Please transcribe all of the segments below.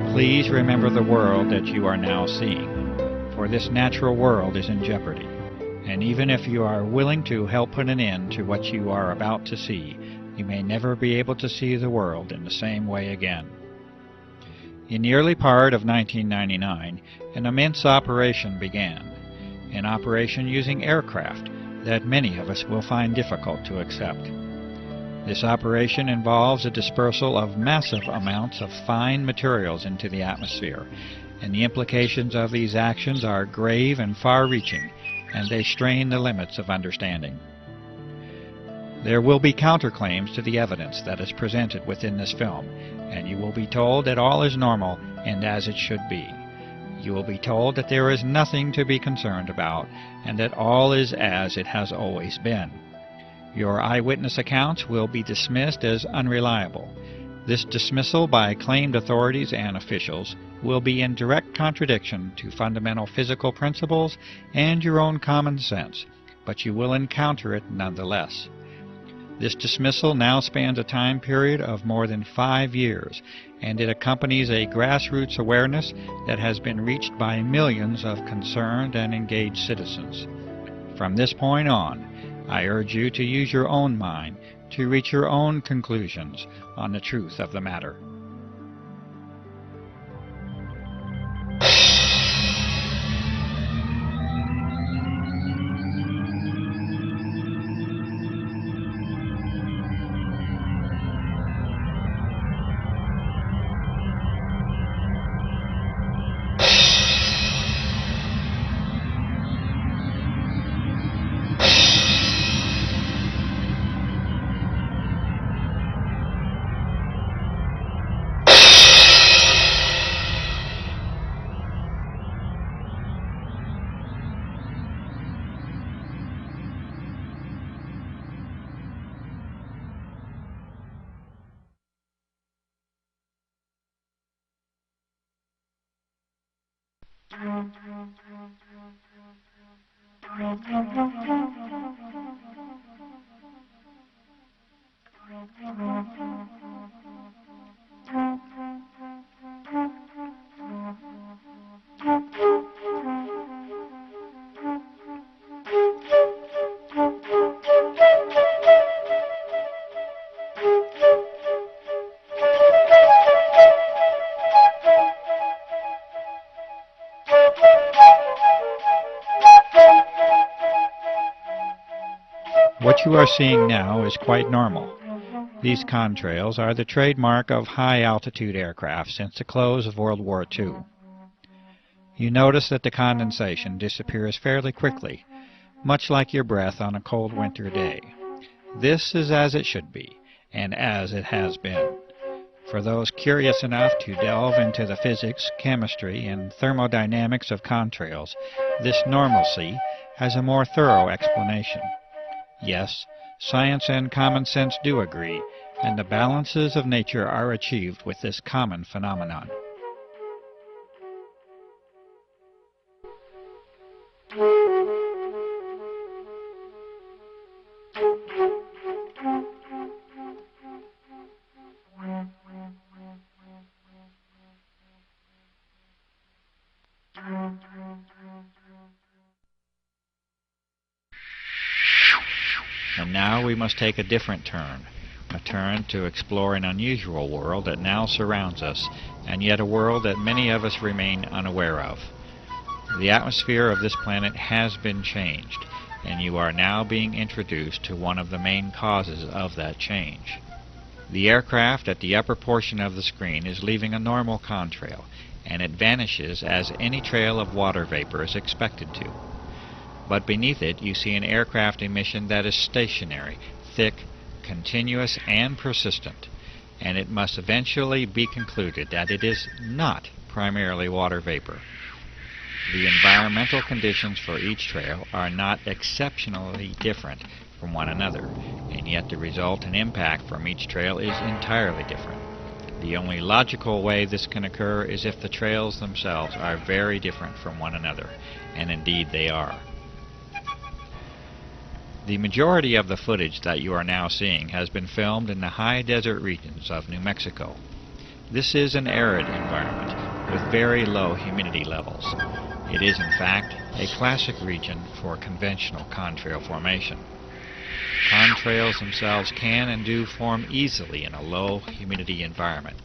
Please remember the world that you are now seeing, for this natural world is in jeopardy, and even if you are willing to help put an end to what you are about to see, you may never be able to see the world in the same way again. In the early part of 1999, an immense operation began, an operation using aircraft that many of us will find difficult to accept. This operation involves a dispersal of massive amounts of fine materials into the atmosphere, and the implications of these actions are grave and far-reaching, and they strain the limits of understanding. There will be counterclaims to the evidence that is presented within this film, and you will be told that all is normal and as it should be. You will be told that there is nothing to be concerned about, and that all is as it has always been. Your eyewitness accounts will be dismissed as unreliable. This dismissal by claimed authorities and officials will be in direct contradiction to fundamental physical principles and your own common sense, but you will encounter it nonetheless. This dismissal now spans a time period of more than 5 years, and it accompanies a grassroots awareness that has been reached by millions of concerned and engaged citizens. From this point on, I urge you to use your own mind to reach your own conclusions on the truth of the matter. What you are seeing now is quite normal. These contrails are the trademark of high-altitude aircraft since the close of World War II. You notice that the condensation disappears fairly quickly, much like your breath on a cold winter day. This is as it should be, and as it has been. For those curious enough to delve into the physics, chemistry, and thermodynamics of contrails, this normalcy has a more thorough explanation. Yes, science and common sense do agree, and the balances of nature are achieved with this common phenomenon. And now we must take a different turn, a turn to explore an unusual world that now surrounds us, and yet a world that many of us remain unaware of. The atmosphere of this planet has been changed, and you are now being introduced to one of the main causes of that change. The aircraft at the upper portion of the screen is leaving a normal contrail, and it vanishes as any trail of water vapor is expected to. But beneath it you see an aircraft emission that is stationary, thick, continuous, and persistent, and it must eventually be concluded that it is not primarily water vapor. The environmental conditions for each trail are not exceptionally different from one another, and yet the result and impact from each trail is entirely different. The only logical way this can occur is if the trails themselves are very different from one another, and indeed they are. The majority of the footage that you are now seeing has been filmed in the high desert regions of New Mexico. This is an arid environment with very low humidity levels. It is, in fact, a classic region for conventional contrail formation. Contrails themselves can and do form easily in a low humidity environment.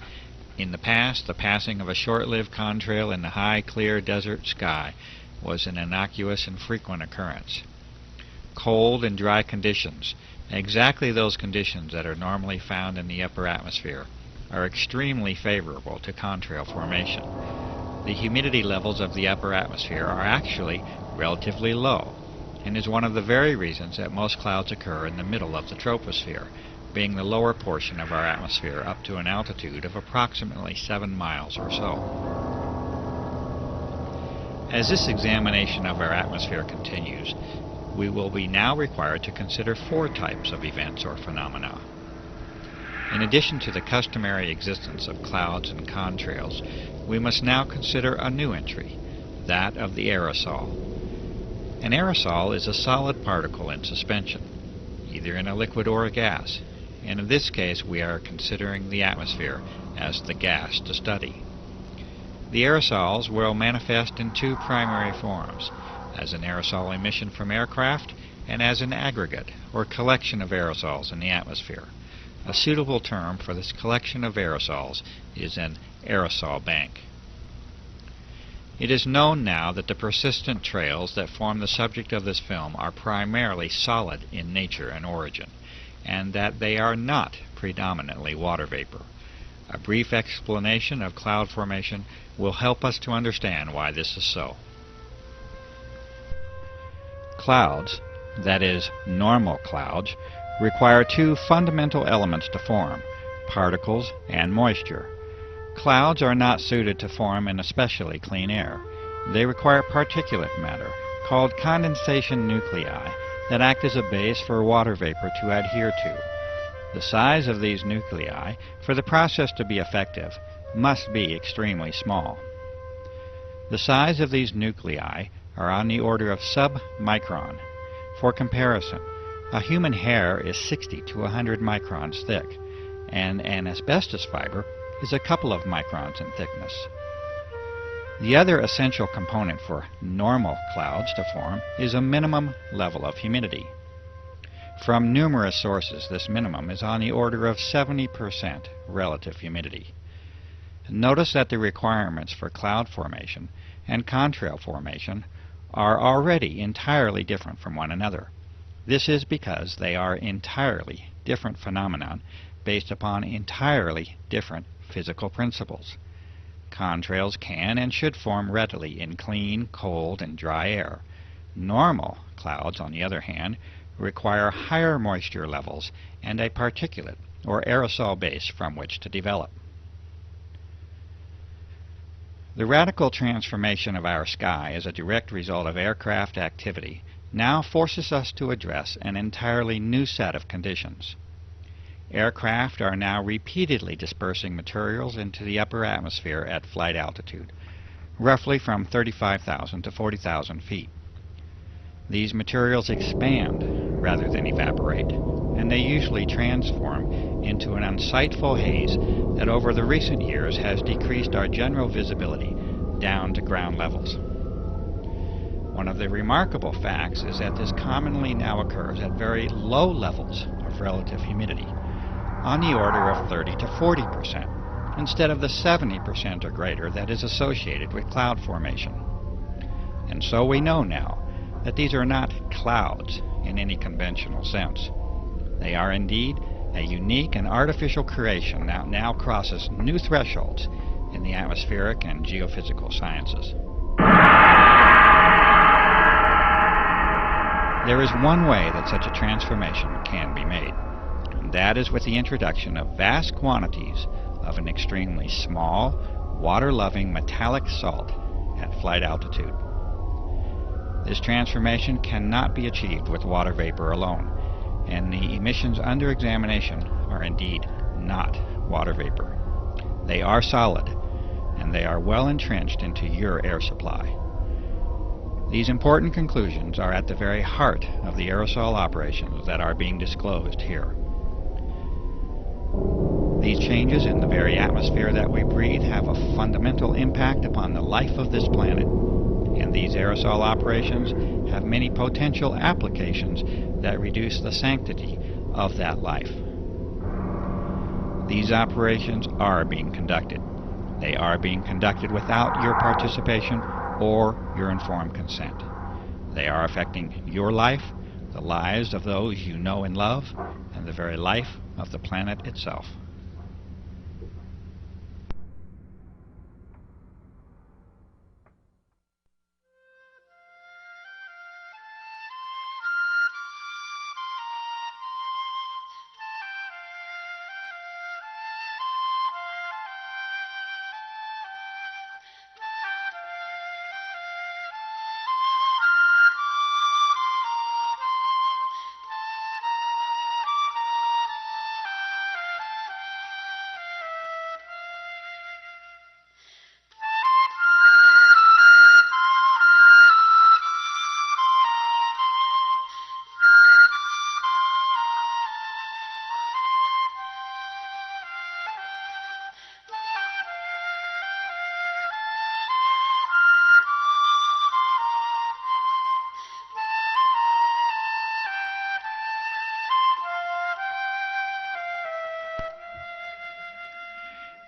In the past, the passing of a short-lived contrail in the high, clear desert sky was an innocuous and frequent occurrence. Cold and dry conditions, exactly those conditions that are normally found in the upper atmosphere, are extremely favorable to contrail formation. The humidity levels of the upper atmosphere are actually relatively low, and is one of the very reasons that most clouds occur in the middle of the troposphere, being the lower portion of our atmosphere up to an altitude of approximately 7 miles or so. As this examination of our atmosphere continues, we will be now required to consider 4 types of events or phenomena. In addition to the customary existence of clouds and contrails, we must now consider a new entry, that of the aerosol. An aerosol is a solid particle in suspension, either in a liquid or a gas, and in this case we are considering the atmosphere as the gas to study. The aerosols will manifest in 2 primary forms, as an aerosol emission from aircraft and as an aggregate or collection of aerosols in the atmosphere. A suitable term for this collection of aerosols is an aerosol bank. It is known now that the persistent trails that form the subject of this film are primarily solid in nature and origin, and that they are not predominantly water vapor. A brief explanation of cloud formation will help us to understand why this is so. Clouds, that is, normal clouds, require 2 fundamental elements to form, particles and moisture. Clouds are not suited to form in especially clean air. They require particulate matter, called condensation nuclei, that act as a base for water vapor to adhere to. The size of these nuclei, for the process to be effective, must be extremely small. The size of these nuclei are on the order of sub-micron. For comparison, a human hair is 60 to 100 microns thick, and an asbestos fiber is a couple of microns in thickness. The other essential component for normal clouds to form is a minimum level of humidity. From numerous sources, this minimum is on the order of 70% relative humidity. Notice that the requirements for cloud formation and contrail formation are already entirely different from one another. This is because they are entirely different phenomena based upon entirely different physical principles. Contrails can and should form readily in clean, cold, and dry air. Normal clouds, on the other hand, require higher moisture levels and a particulate or aerosol base from which to develop. The radical transformation of our sky as a direct result of aircraft activity now forces us to address an entirely new set of conditions. Aircraft are now repeatedly dispersing materials into the upper atmosphere at flight altitude, roughly from 35,000 to 40,000 feet. These materials expand rather than evaporate, and they usually transform into an unsightful haze that over the recent years has decreased our general visibility down to ground levels. One of the remarkable facts is that this commonly now occurs at very low levels of relative humidity, on the order of 30 to 40%, instead of the 70% or greater that is associated with cloud formation. And so we know now that these are not clouds in any conventional sense. They are indeed a unique and artificial creation that now crosses new thresholds in the atmospheric and geophysical sciences. There is one way that such a transformation can be made, and that is with the introduction of vast quantities of an extremely small, water-loving metallic salt at flight altitude. This transformation cannot be achieved with water vapor alone, and the emissions under examination are indeed not water vapor. They are solid, and they are well entrenched into your air supply. These important conclusions are at the very heart of the aerosol operations that are being disclosed here. These changes in the very atmosphere that we breathe have a fundamental impact upon the life of this planet, and these aerosol operations have many potential applications that reduce the sanctity of that life. These operations are being conducted. They are being conducted without your participation or your informed consent. They are affecting your life, the lives of those you know and love, and the very life of the planet itself.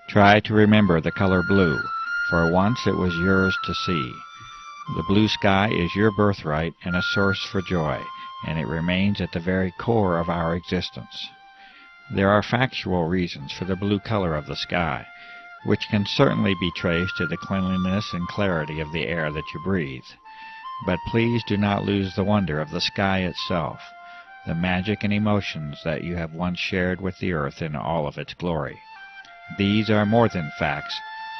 Try to remember the color blue, for once it was yours to see. The blue sky is your birthright and a source for joy, and it remains at the very core of our existence. There are factual reasons for the blue color of the sky, which can certainly be traced to the cleanliness and clarity of the air that you breathe. But please do not lose the wonder of the sky itself, the magic and emotions that you have once shared with the earth in all of its glory. These are more than facts,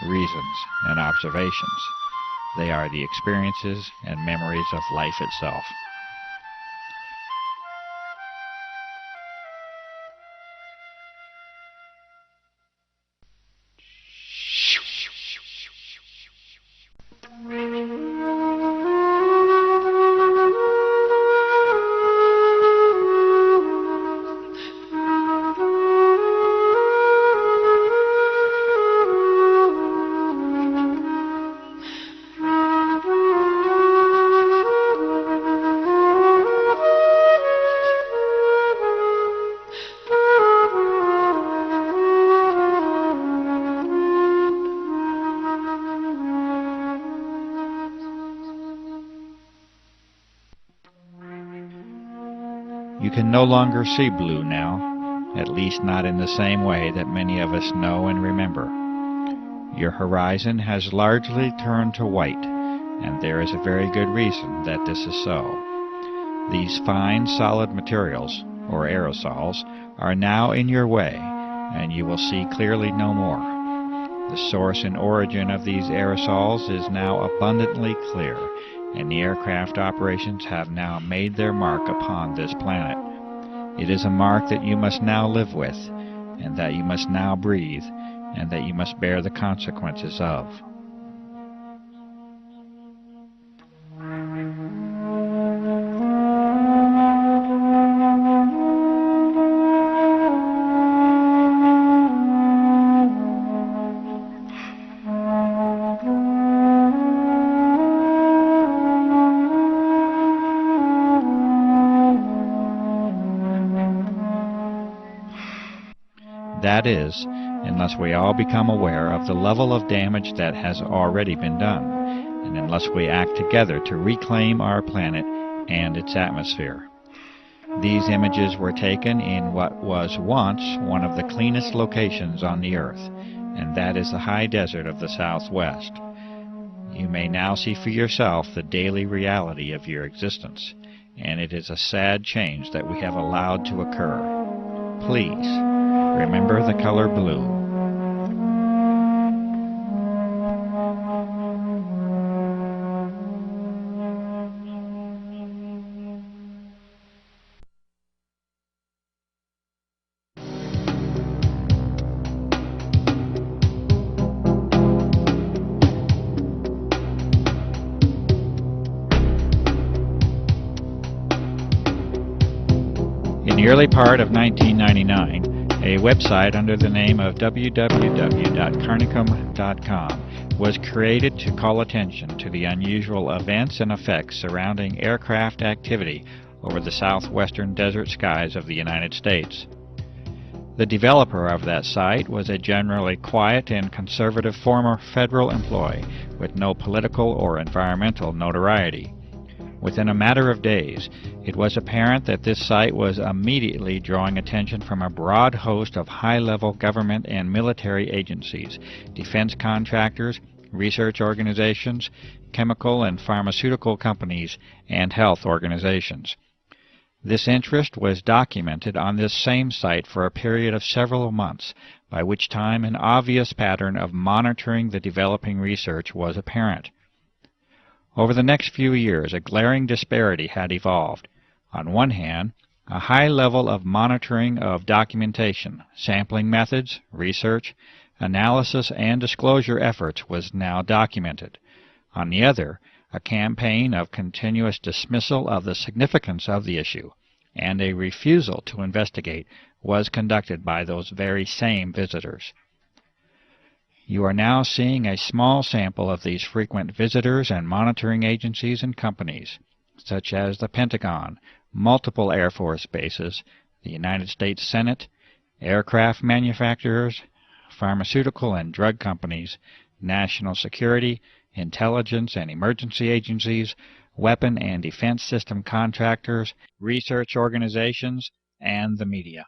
reasons, and observations. They are the experiences and memories of life itself. You can no longer see blue now, at least not in the same way that many of us know and remember. Your horizon has largely turned to white, and there is a very good reason that this is so. These fine, solid materials, or aerosols, are now in your way, and you will see clearly no more. The source and origin of these aerosols is now abundantly clear, and the aircraft operations have now made their mark upon this planet. It is a mark that you must now live with, and that you must now breathe, and that you must bear the consequences of. That is, unless we all become aware of the level of damage that has already been done, and unless we act together to reclaim our planet and its atmosphere. These images were taken in what was once one of the cleanest locations on the earth, and that is the high desert of the Southwest. You may now see for yourself the daily reality of your existence, and it is a sad change that we have allowed to occur. Please, remember the color blue. In the early part of 1999, A website under the name of www.carnicom.com was created to call attention to the unusual events and effects surrounding aircraft activity over the southwestern desert skies of the United States. The developer of that site was a generally quiet and conservative former federal employee with no political or environmental notoriety. Within a matter of days, it was apparent that this site was immediately drawing attention from a broad host of high-level government and military agencies, defense contractors, research organizations, chemical and pharmaceutical companies, and health organizations. This interest was documented on this same site for a period of several months, by which time an obvious pattern of monitoring the developing research was apparent. Over the next few years, a glaring disparity had evolved. On one hand, a high level of monitoring of documentation, sampling methods, research, analysis, and disclosure efforts was now documented. On the other, a campaign of continuous dismissal of the significance of the issue and a refusal to investigate was conducted by those very same visitors. You are now seeing a small sample of these frequent visitors and monitoring agencies and companies, such as the Pentagon, multiple Air Force bases, the United States Senate, aircraft manufacturers, pharmaceutical and drug companies, national security, intelligence and emergency agencies, weapon and defense system contractors, research organizations, and the media.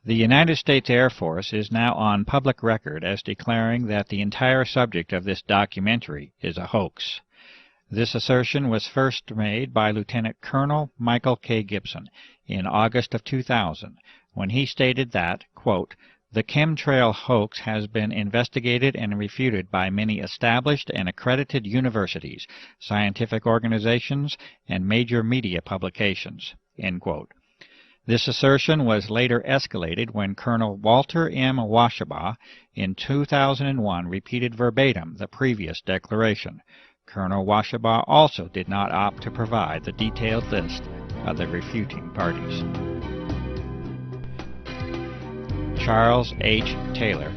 The United States Air Force is now on public record as declaring that the entire subject of this documentary is a hoax. This assertion was first made by Lieutenant Colonel Michael K. Gibson in August of 2000, when he stated that, quote, "The chemtrail hoax has been investigated and refuted by many established and accredited universities, scientific organizations, and major media publications." End quote. This assertion was later escalated when Colonel Walter M. Washabaugh in 2001 repeated verbatim the previous declaration. Colonel Washabaugh also did not opt to provide the detailed list of the refuting parties. Charles H. Taylor,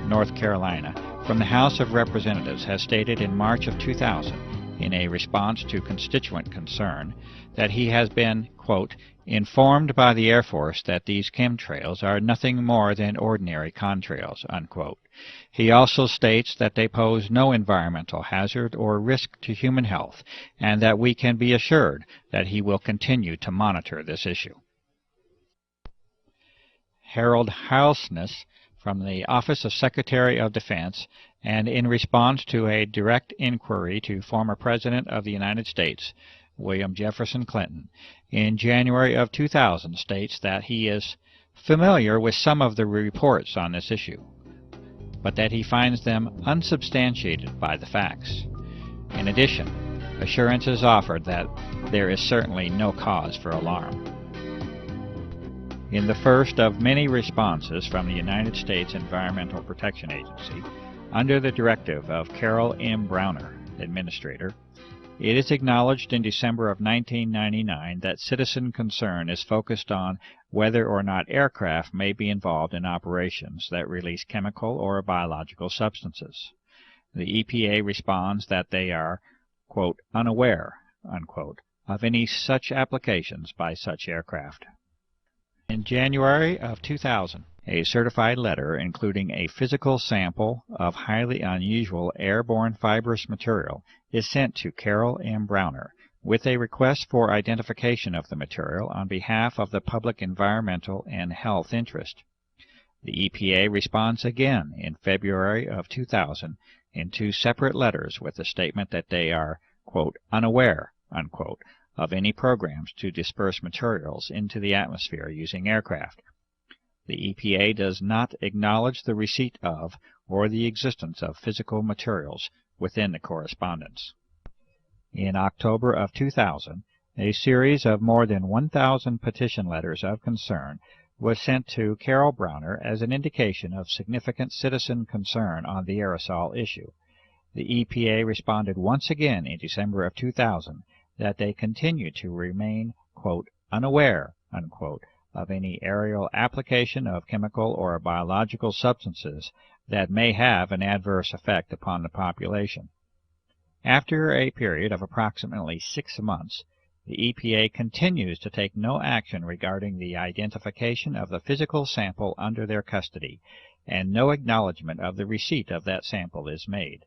North Carolina, from the House of Representatives, has stated in March of 2000, in a response to constituent concern, that he has been, quote, "informed by the Air Force that these chemtrails are nothing more than ordinary contrails," unquote. He also states that they pose no environmental hazard or risk to human health, and that we can be assured that he will continue to monitor this issue. Harold Halsness, from the Office of Secretary of Defense, and in response to a direct inquiry to former President of the United States, William Jefferson Clinton, in January of 2000, states that he is familiar with some of the reports on this issue, but that he finds them unsubstantiated by the facts. In addition, assurance is offered that there is certainly no cause for alarm. In the first of many responses from the United States Environmental Protection Agency, under the directive of Carol M. Browner, Administrator, it is acknowledged in December of 1999 that citizen concern is focused on whether or not aircraft may be involved in operations that release chemical or biological substances. The EPA responds that they are, quote, "unaware," unquote, of any such applications by such aircraft. In January of 2000, a certified letter including a physical sample of highly unusual airborne fibrous material is sent to Carol M. Browner with a request for identification of the material on behalf of the public environmental and health interest. The EPA responds again in February of 2000 in two separate letters with the statement that they are, quote, "unaware," unquote, of any programs to disperse materials into the atmosphere using aircraft. The EPA does not acknowledge the receipt of or the existence of physical materials within the correspondence. In October of 2000, a series of more than 1,000 petition letters of concern was sent to Carol Browner as an indication of significant citizen concern on the aerosol issue. The EPA responded once again in December of 2000 that they continue to remain, quote, "unaware," unquote, of any aerial application of chemical or biological substances that may have an adverse effect upon the population. After a period of approximately 6 months, the EPA continues to take no action regarding the identification of the physical sample under their custody, and no acknowledgment of the receipt of that sample is made.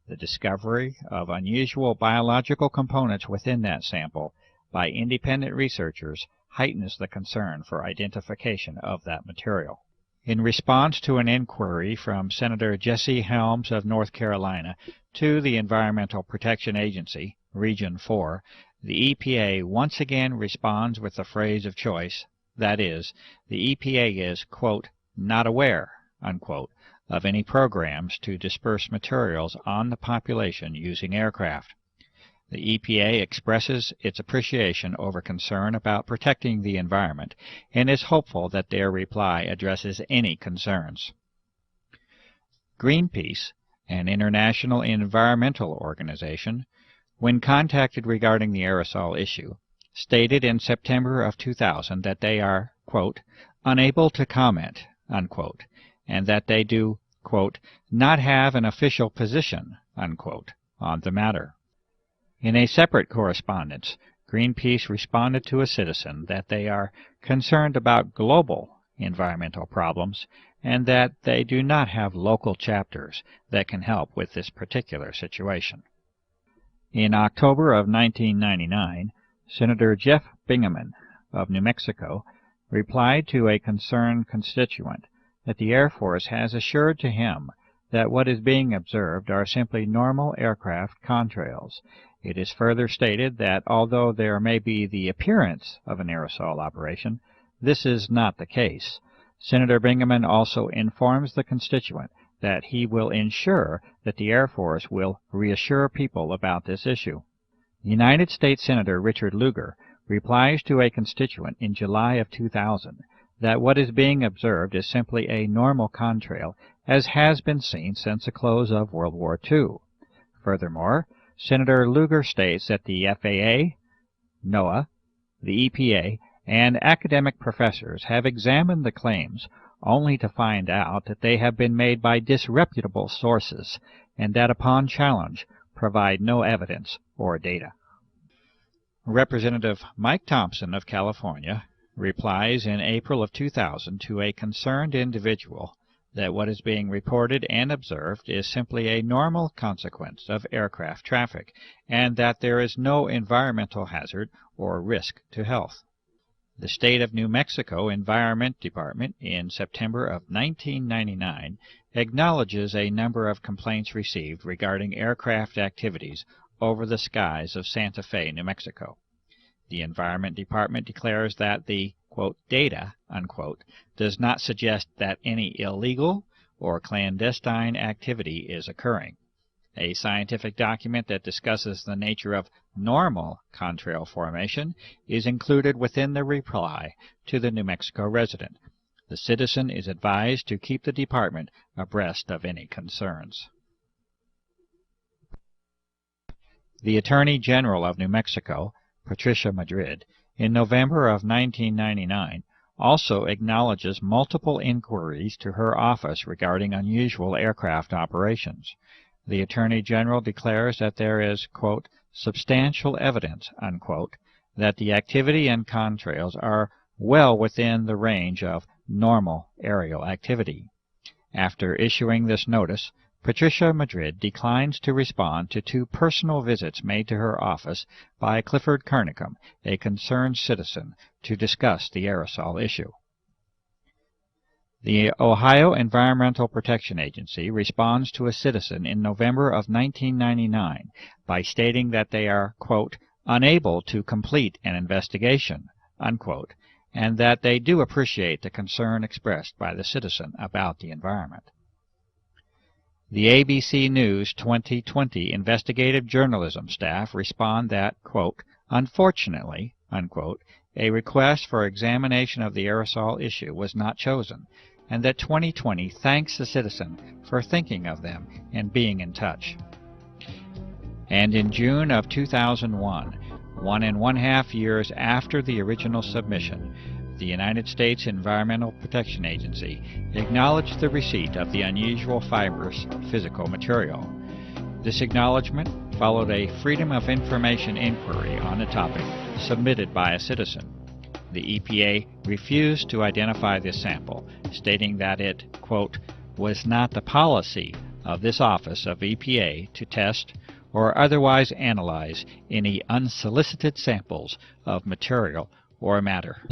The discovery of unusual biological components within that sample by independent researchers heightens the concern for identification of that material. In response to an inquiry from Senator Jesse Helms of North Carolina to the Environmental Protection Agency, Region 4, the EPA once again responds with the phrase of choice, that is, the EPA is, quote, not aware, unquote, of any programs to disperse materials on the population using aircraft. The EPA expresses its appreciation over concern about protecting the environment and is hopeful that their reply addresses any concerns. Greenpeace, an international environmental organization, when contacted regarding the aerosol issue, stated in September of 2000 that they are, quote, unable to comment, unquote, and that they do, quote, not have an official position, unquote, on the matter. In a separate correspondence, Greenpeace responded to a citizen that they are concerned about global environmental problems and that they do not have local chapters that can help with this particular situation. In October of 1999, Senator Jeff Bingaman of New Mexico replied to a concerned constituent that the Air Force has assured to him that what is being observed are simply normal aircraft contrails. It is further stated that although there may be the appearance of an aerosol operation, this is not the case. Senator Bingaman also informs the constituent that he will ensure that the Air Force will reassure people about this issue. United States Senator Richard Lugar replies to a constituent in July of 2000 that what is being observed is simply a normal contrail, as has been seen since the close of World War II. Furthermore, Senator Lugar states that the FAA, NOAA, the EPA, and academic professors have examined the claims only to find out that they have been made by disreputable sources and that upon challenge provide no evidence or data. Representative Mike Thompson of California replies in April of 2000 to a concerned individual that what is being reported and observed is simply a normal consequence of aircraft traffic, and that there is no environmental hazard or risk to health. The State of New Mexico Environment Department in September of 1999 acknowledges a number of complaints received regarding aircraft activities over the skies of Santa Fe, New Mexico. The Environment Department declares that the, quote, data, unquote, does not suggest that any illegal or clandestine activity is occurring. A scientific document that discusses the nature of normal contrail formation is included within the reply to the New Mexico resident. The citizen is advised to keep the department abreast of any concerns. The Attorney General of New Mexico, Patricia Madrid, in November of 1999, also acknowledges multiple inquiries to her office regarding unusual aircraft operations. The Attorney General declares that there is, quote, substantial evidence, unquote, that the activity and contrails are well within the range of normal aerial activity. After issuing this notice, Patricia Madrid declines to respond to 2 personal visits made to her office by Clifford Carnicom, a concerned citizen, to discuss the aerosol issue. The Ohio Environmental Protection Agency responds to a citizen in November of 1999 by stating that they are, quote, unable to complete an investigation, unquote, and that they do appreciate the concern expressed by the citizen about the environment. The ABC News 2020 investigative journalism staff respond that, quote, unfortunately, unquote, a request for examination of the aerosol issue was not chosen, and that 2020 thanks the citizen for thinking of them and being in touch. And in June of 2001, 1.5 years after the original submission, the United States Environmental Protection Agency acknowledged the receipt of the unusual fibrous physical material. This acknowledgment followed a Freedom of Information inquiry on the topic submitted by a citizen. The EPA refused to identify this sample, stating that it, quote, was not the policy of this office of EPA to test or otherwise analyze any unsolicited samples of material or matter.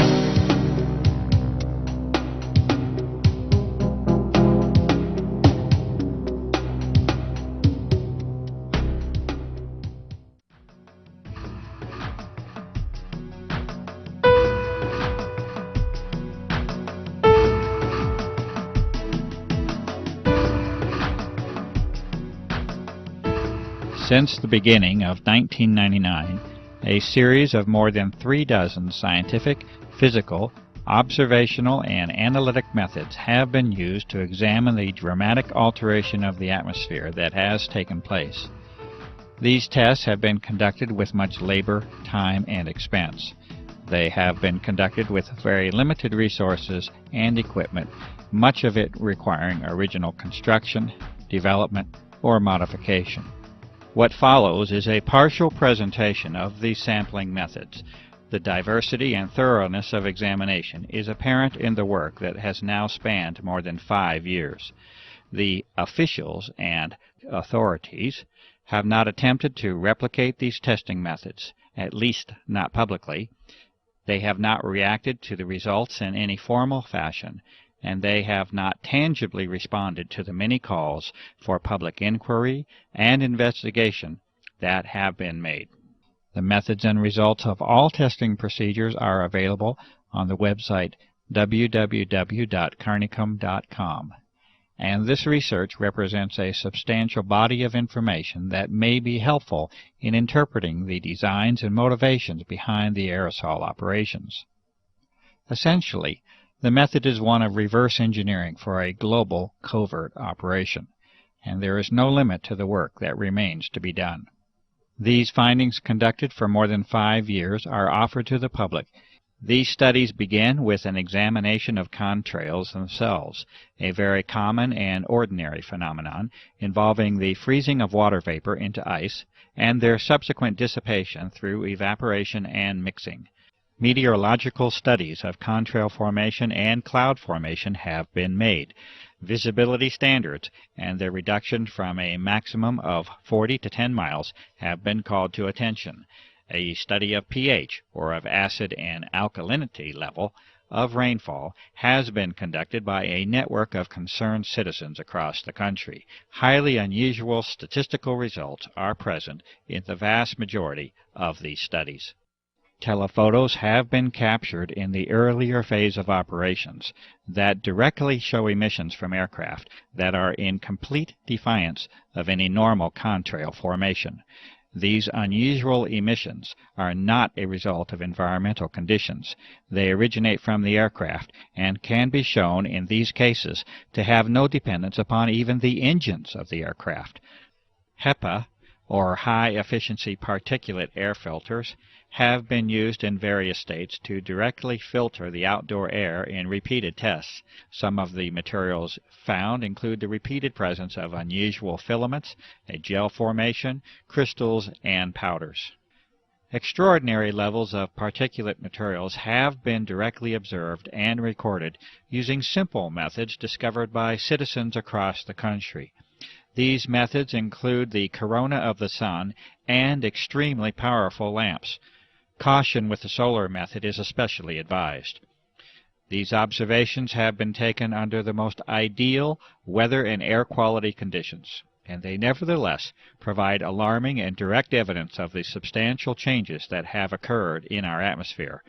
Since the beginning of 1999, a series of more than 36 scientific, physical, observational, and analytic methods have been used to examine the dramatic alteration of the atmosphere that has taken place. These tests have been conducted with much labor, time, and expense. They have been conducted with very limited resources and equipment, much of it requiring original construction, development, or modification. What follows is a partial presentation of these sampling methods. The diversity and thoroughness of examination is apparent in the work that has now spanned more than 5 years. The officials and authorities have not attempted to replicate these testing methods, at least not publicly. They have not reacted to the results in any formal fashion, and they have not tangibly responded to the many calls for public inquiry and investigation that have been made. The methods and results of all testing procedures are available on the website www.carnicom.com, and this research represents a substantial body of information that may be helpful in interpreting the designs and motivations behind the aerosol operations. Essentially, the method is one of reverse engineering for a global covert operation, and there is no limit to the work that remains to be done. These findings, conducted for more than 5 years, are offered to the public. These studies begin with an examination of contrails themselves, a very common and ordinary phenomenon involving the freezing of water vapor into ice and their subsequent dissipation through evaporation and mixing. Meteorological studies of contrail formation and cloud formation have been made. Visibility standards and their reduction from a maximum of 40 to 10 miles have been called to attention. A study of pH, or of acid and alkalinity level, of rainfall has been conducted by a network of concerned citizens across the country. Highly unusual statistical results are present in the vast majority of these studies. Telephotos have been captured in the earlier phase of operations that directly show emissions from aircraft that are in complete defiance of any normal contrail formation. These unusual emissions are not a result of environmental conditions. They originate from the aircraft and can be shown in these cases to have no dependence upon even the engines of the aircraft. HEPA, or high-efficiency particulate air filters, have been used in various states to directly filter the outdoor air in repeated tests. Some of the materials found include the repeated presence of unusual filaments, a gel formation, crystals, and powders. Extraordinary levels of particulate materials have been directly observed and recorded using simple methods discovered by citizens across the country. These methods include the corona of the sun and extremely powerful lamps. Caution with the solar method is especially advised. These observations have been taken under the most ideal weather and air quality conditions, and they nevertheless provide alarming and direct evidence of the substantial changes that have occurred in our atmosphere.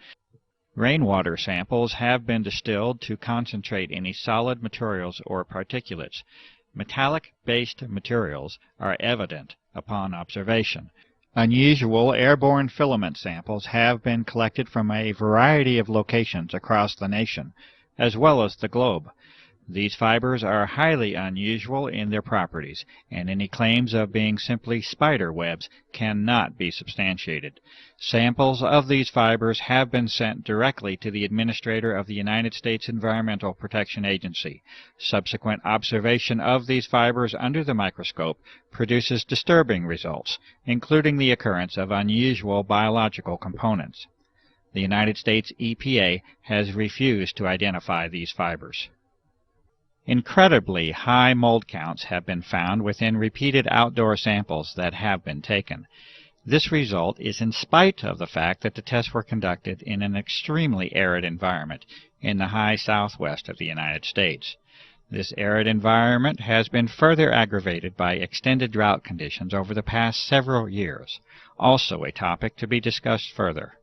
Rainwater samples have been distilled to concentrate any solid materials or particulates. Metallic-based materials are evident upon observation. Unusual airborne filament samples have been collected from a variety of locations across the nation, as well as the globe. These fibers are highly unusual in their properties, and any claims of being simply spider webs cannot be substantiated. Samples of these fibers have been sent directly to the Administrator of the United States Environmental Protection Agency. Subsequent observation of these fibers under the microscope produces disturbing results, including the occurrence of unusual biological components. The United States EPA has refused to identify these fibers. Incredibly high mold counts have been found within repeated outdoor samples that have been taken. This result is in spite of the fact that the tests were conducted in an extremely arid environment in the high southwest of the United States. This arid environment has been further aggravated by extended drought conditions over the past several years, also a topic to be discussed further.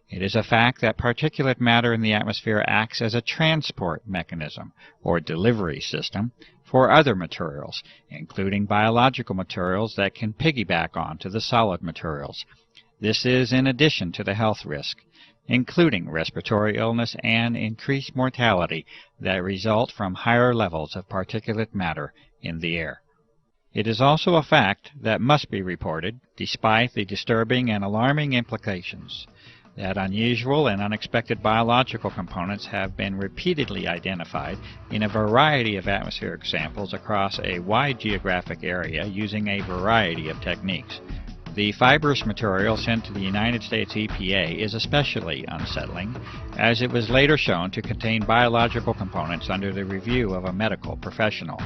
It is a fact that particulate matter in the atmosphere acts as a transport mechanism, or delivery system, for other materials, including biological materials that can piggyback onto the solid materials. This is in addition to the health risk, including respiratory illness and increased mortality that result from higher levels of particulate matter in the air. It is also a fact that must be reported, despite the disturbing and alarming implications, that unusual and unexpected biological components have been repeatedly identified in a variety of atmospheric samples across a wide geographic area using a variety of techniques. The fibrous material sent to the United States EPA is especially unsettling, as it was later shown to contain biological components under the review of a medical professional.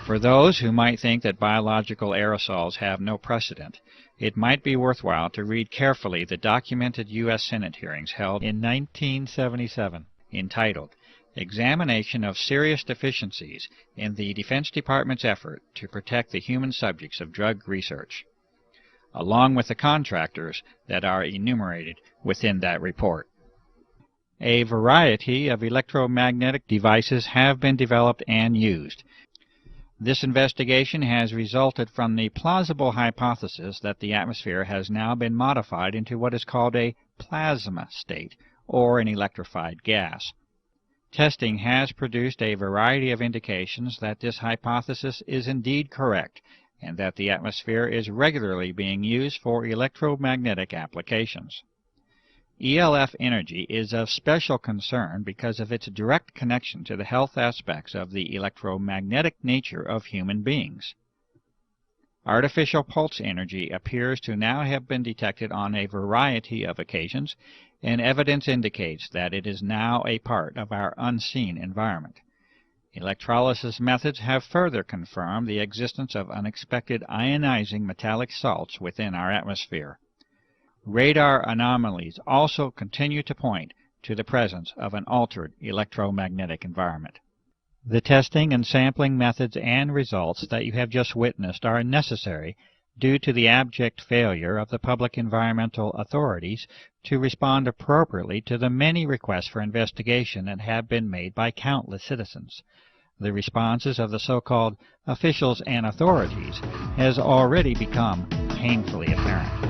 For those who might think that biological aerosols have no precedent, it might be worthwhile to read carefully the documented U.S. Senate hearings held in 1977, entitled Examination of Serious Deficiencies in the Defense Department's Effort to Protect the Human Subjects of Drug Research, along with the contractors that are enumerated within that report. A variety of electromagnetic devices have been developed and used. This investigation has resulted from the plausible hypothesis that the atmosphere has now been modified into what is called a plasma state, or an electrified gas. Testing has produced a variety of indications that this hypothesis is indeed correct, and that the atmosphere is regularly being used for electromagnetic applications. ELF energy is of special concern because of its direct connection to the health aspects of the electromagnetic nature of human beings. Artificial pulse energy appears to now have been detected on a variety of occasions, and evidence indicates that it is now a part of our unseen environment. Electrolysis methods have further confirmed the existence of unexpected ionizing metallic salts within our atmosphere. Radar anomalies also continue to point to the presence of an altered electromagnetic environment. The testing and sampling methods and results that you have just witnessed are necessary due to the abject failure of the public environmental authorities to respond appropriately to the many requests for investigation that have been made by countless citizens. The responses of the so-called officials and authorities has already become painfully apparent.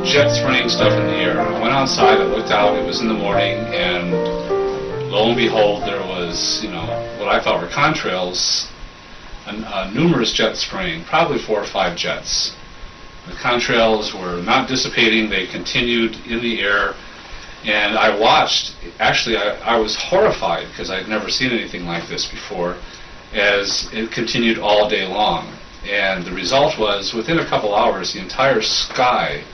jet spraying stuff in the air. I went outside, I looked out, it was in the morning, and lo and behold, there was, what I thought were contrails, numerous jets spraying, probably 4 or 5 jets. The contrails were not dissipating, they continued in the air, and I watched. Actually, I was horrified because I'd never seen anything like this before, as it continued all day long. And the result was, within a couple hours, the entire sky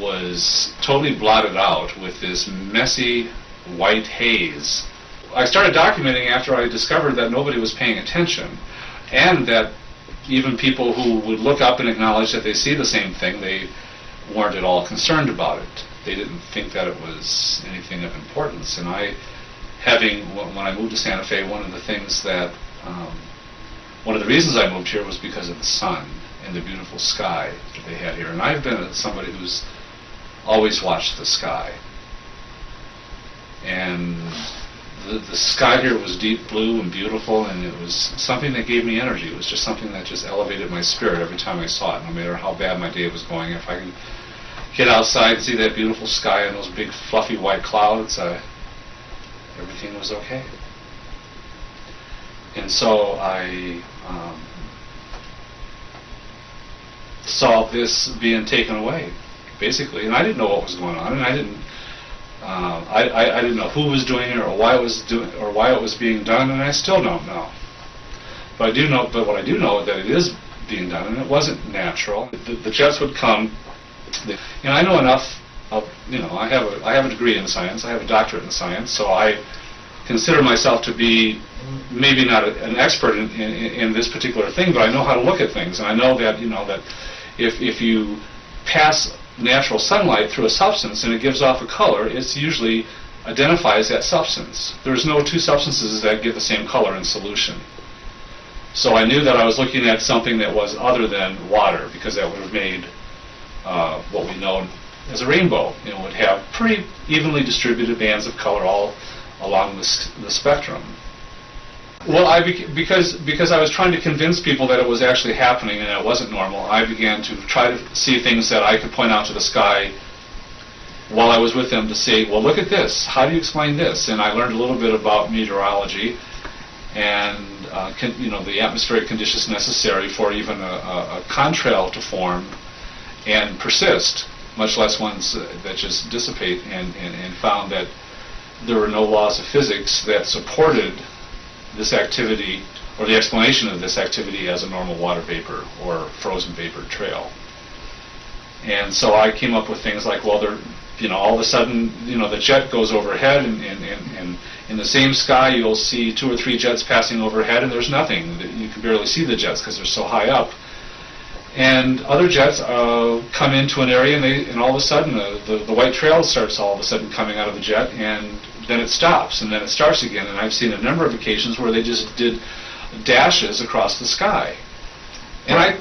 was totally blotted out with this messy white haze. I started documenting after I discovered that nobody was paying attention, and that even people who would look up and acknowledge that they see the same thing, they weren't at all concerned about it. They didn't think that it was anything of importance. And when I moved to Santa Fe, one of the reasons I moved here was because of the sun and the beautiful sky that they had here. And I've been somebody who's always watched the sky. And the sky here was deep blue and beautiful, and it was something that gave me energy. It was just something that just elevated my spirit every time I saw it, no matter how bad my day was going. If I could get outside and see that beautiful sky and those big fluffy white clouds, everything was okay. And so I saw this being taken away, basically, and I didn't know what was going on, and I didn't know who was doing it or why it was being done, and I still don't know. But what I do know is that it is being done, and it wasn't natural. The jets would come, and I know enough of, I have a degree in science, I have a doctorate in science, so I consider myself to be maybe not an expert in this particular thing, but I know how to look at things, and I know that that if you pass natural sunlight through a substance and it gives off a color, it usually identifies that substance. There's no two substances that give the same color in solution. So I knew that I was looking at something that was other than water, because that would have made what we know as a rainbow. It would have pretty evenly distributed bands of color all along the spectrum. Well, because I was trying to convince people that it was actually happening and it wasn't normal, I began to try to see things that I could point out to the sky while I was with them to say, well, look at this. How do you explain this? And I learned a little bit about meteorology and the atmospheric conditions necessary for even a contrail to form and persist, much less ones that just dissipate, and found that there were no laws of physics that supported this activity, or the explanation of this activity, as a normal water vapor or frozen vapor trail. And so I came up with things like, well, all of a sudden, the jet goes overhead, and in the same sky you'll see 2 or 3 jets passing overhead, and there's nothing. You can barely see the jets because they're so high up. And other jets come into an area, and all of a sudden the white trail starts all of a sudden coming out of the jet, and then it stops, and then it starts again. And I've seen a number of occasions where they just did dashes across the sky. And I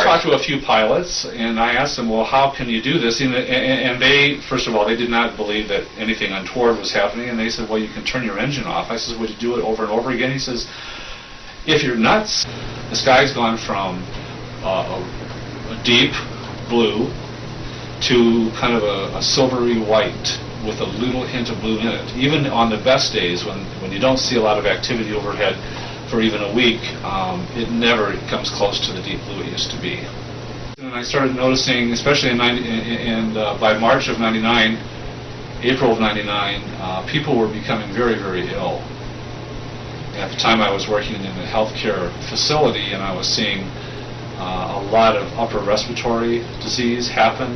talked to a few pilots, and I asked them, well, how can you do this? And they, first of all, they did not believe that anything untoward was happening, and they said, well, you can turn your engine off. I said, would you do it over and over again? He says, if you're nuts, the sky's gone from a deep blue to kind of a silvery white with a little hint of blue in it. Even on the best days, when you don't see a lot of activity overhead for even a week, it never comes close to the deep blue it used to be. And I started noticing, especially by March of '99, April of '99, people were becoming very, very ill. At the time I was working in a healthcare facility, and I was seeing a lot of upper respiratory disease happen.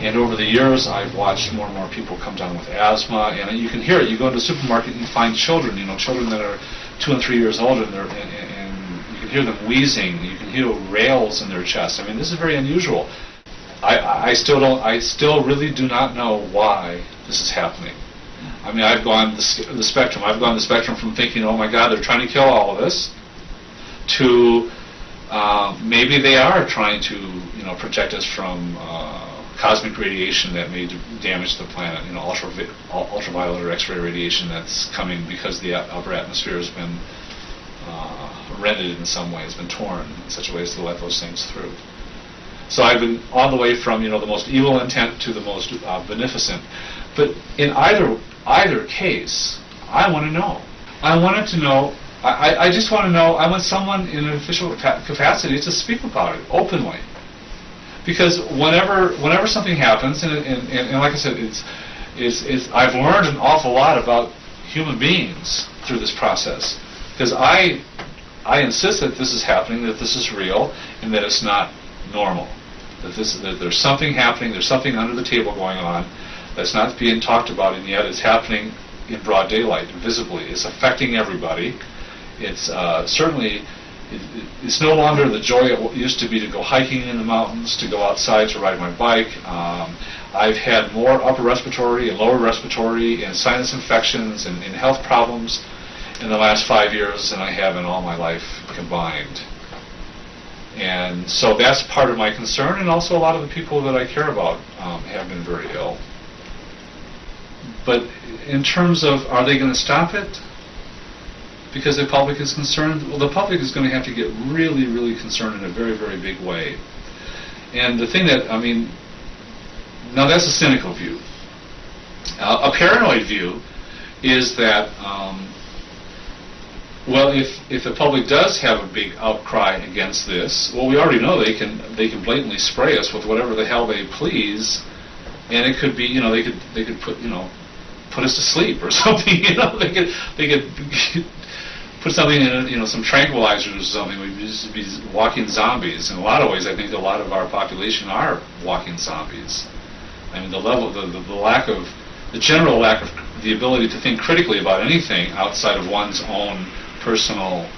And over the years, I've watched more and more people come down with asthma, and you can hear it. You go into the supermarket and you find children, children that are 2 and 3 years old, and you can hear them wheezing. You can hear rails in their chest. I mean, this is very unusual. I still really do not know why this is happening. I mean, I've gone the spectrum. I've gone the spectrum from thinking, oh my God, they're trying to kill all of us, to maybe they are trying to, protect us from cosmic radiation that may damage the planet, ultraviolet or X-ray radiation that's coming because the upper atmosphere has been rended in some way, has been torn in such a way as to let those things through. So I've been all the way from the most evil intent to the most beneficent. But in either case, I want to know. I wanted to know. I just want to know. I want someone in an official capacity to speak about it openly. Because whenever something happens, and like I said, I've learned an awful lot about human beings through this process. Because I insist that this is happening, that this is real, and that it's not normal. that there's something happening, there's something under the table going on that's not being talked about, and yet it's happening in broad daylight, visibly. It's affecting everybody. It's certainly, it's no longer the joy it used to be to go hiking in the mountains, to go outside to ride my bike. I've had more upper respiratory and lower respiratory and sinus infections and health problems in the last 5 years than I have in all my life combined. And so that's part of my concern, and also a lot of the people that I care about have been very ill. But in terms of, are they going to stop it? Because the public is concerned? Well, the public is going to have to get really, really concerned in a very, very big way. And the thing that, I mean, now that's a cynical view. A paranoid view is that, well, if the public does have a big outcry against this, well, we already know they can blatantly spray us with whatever the hell they please, and it could be, you know, they could put, you know, put us to sleep or something, you know, they could put something in, you know, some tranquilizers or something. We'd just be walking zombies. In a lot of ways, I think a lot of our population are walking zombies. I mean, the lack of, the general lack of the ability to think critically about anything outside of one's own personal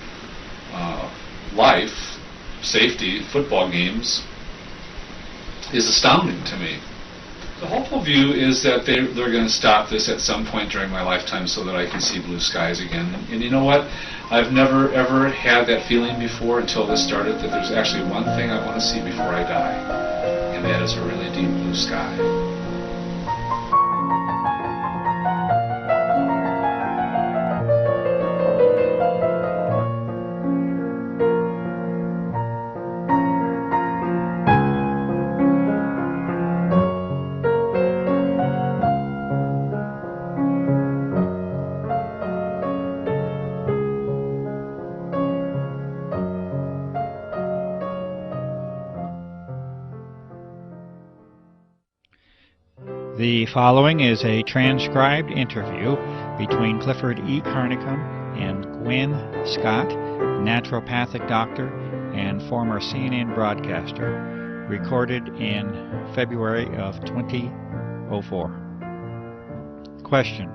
life, safety, football games, is astounding to me. The hopeful view is that they're going to stop this at some point during my lifetime so that I can see blue skies again. And you know what? I've never ever had that feeling before until this started, that there's actually one thing I want to see before I die, and that is a really deep blue sky. The following is a transcribed interview between Clifford E. Carnicom and Gwen Scott, naturopathic doctor and former CNN broadcaster, recorded in February of 2004. Question: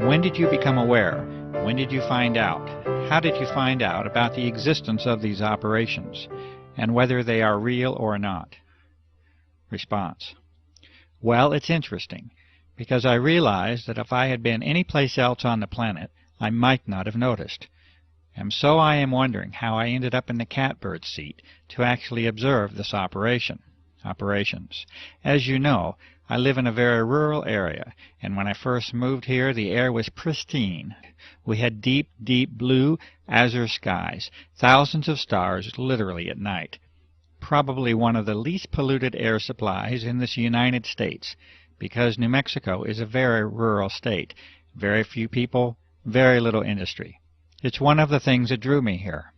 when did you become aware? When did you find out? How did you find out about the existence of these operations, and whether they are real or not? Response: well, it's interesting, because I realized that if I had been any place else on the planet, I might not have noticed. And so I am wondering how I ended up in the catbird seat to actually observe this operations. As you know, I live in a very rural area, and when I first moved here, the air was pristine. We had deep, deep blue, azure skies, thousands of stars literally at night. Probably one of the least polluted air supplies in this United States, because New Mexico is a very rural state. Very few people, very little industry. It's one of the things that drew me here.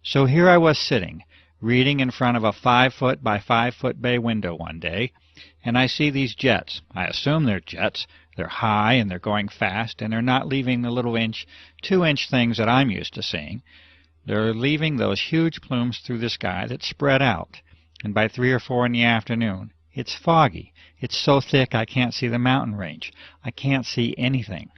So here I was sitting, reading in front of a 5-foot by 5-foot bay window one day, and I see these jets. I assume they're jets. They're high and they're going fast, and they're not leaving the little 2-inch things that I'm used to seeing. They're leaving those huge plumes through the sky that spread out, and by 3 or 4 in the afternoon, it's foggy. It's so thick I can't see the mountain range. I can't see anything.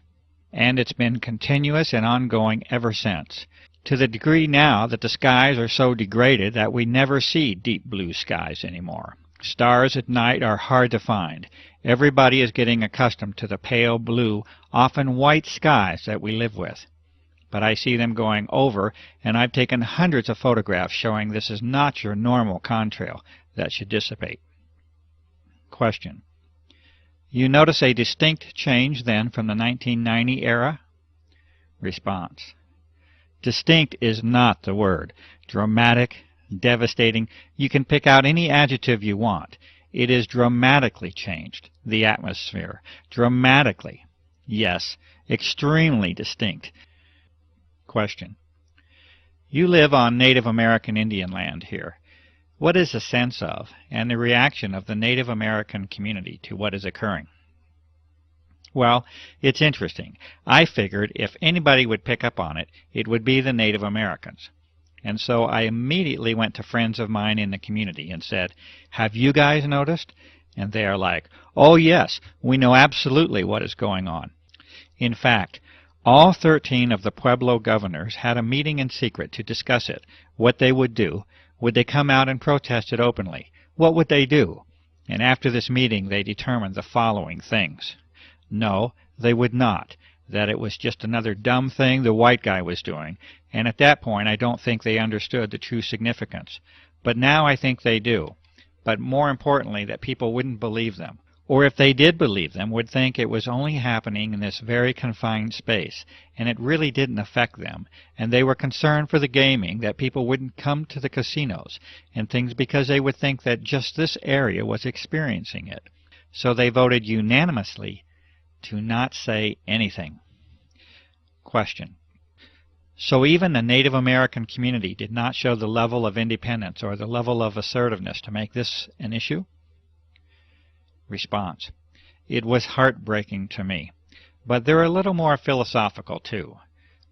And it's been continuous and ongoing ever since, to the degree now that the skies are so degraded that we never see deep blue skies anymore. Stars at night are hard to find. Everybody is getting accustomed to the pale blue, often white skies that we live with. But I see them going over, and I've taken hundreds of photographs showing this is not your normal contrail that should dissipate. Question: you notice a distinct change then from the 1990 era? Response: distinct is not the word. Dramatic, devastating, you can pick out any adjective you want. It is dramatically changed, the atmosphere. Dramatically. Yes, extremely distinct. Question: you live on Native American Indian land here. What is the sense of and the reaction of the Native American community to what is occurring? Well, it's interesting. I figured if anybody would pick up on it, it would be the Native Americans. And so I immediately went to friends of mine in the community and said, "Have you guys noticed?" And they are like, "Oh yes, we know absolutely what is going on." In fact, all 13 of the Pueblo governors had a meeting in secret to discuss it, what they would do. Would they come out and protest it openly? What would they do? And after this meeting they determined the following things. No, they would not. That it was just another dumb thing the white guy was doing, and at that point I don't think they understood the true significance. But now I think they do. But more importantly, that people wouldn't believe them. Or if they did believe them, would think it was only happening in this very confined space, and it really didn't affect them, and they were concerned for the gaming, that people wouldn't come to the casinos and things because they would think that just this area was experiencing it. So they voted unanimously to not say anything. Question. So even the Native American community did not show the level of independence or the level of assertiveness to make this an issue? Response. It was heartbreaking to me, but they're a little more philosophical too.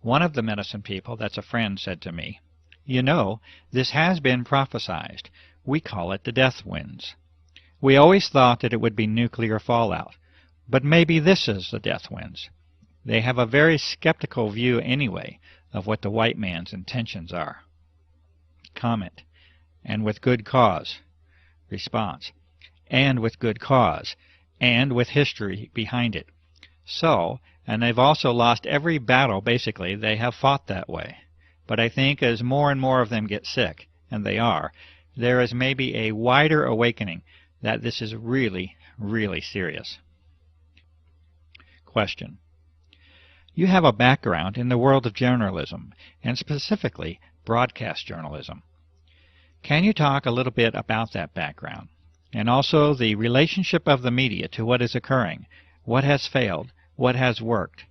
One of the medicine people that's a friend said to me, "You know, this has been prophesized. We call it the death winds. We always thought that it would be nuclear fallout, but maybe this is the death winds." They have a very skeptical view anyway of what the white man's intentions are. Comment. And with good cause. Response. And with good cause, and with history behind it. So, and they've also lost every battle, basically, they have fought that way. But I think as more and more of them get sick, and they are, there is maybe a wider awakening that this is really, really serious. Question. You have a background in the world of journalism, and specifically broadcast journalism. Can you talk a little bit about that background? And also the relationship of the media to what is occurring, what has failed, what has worked,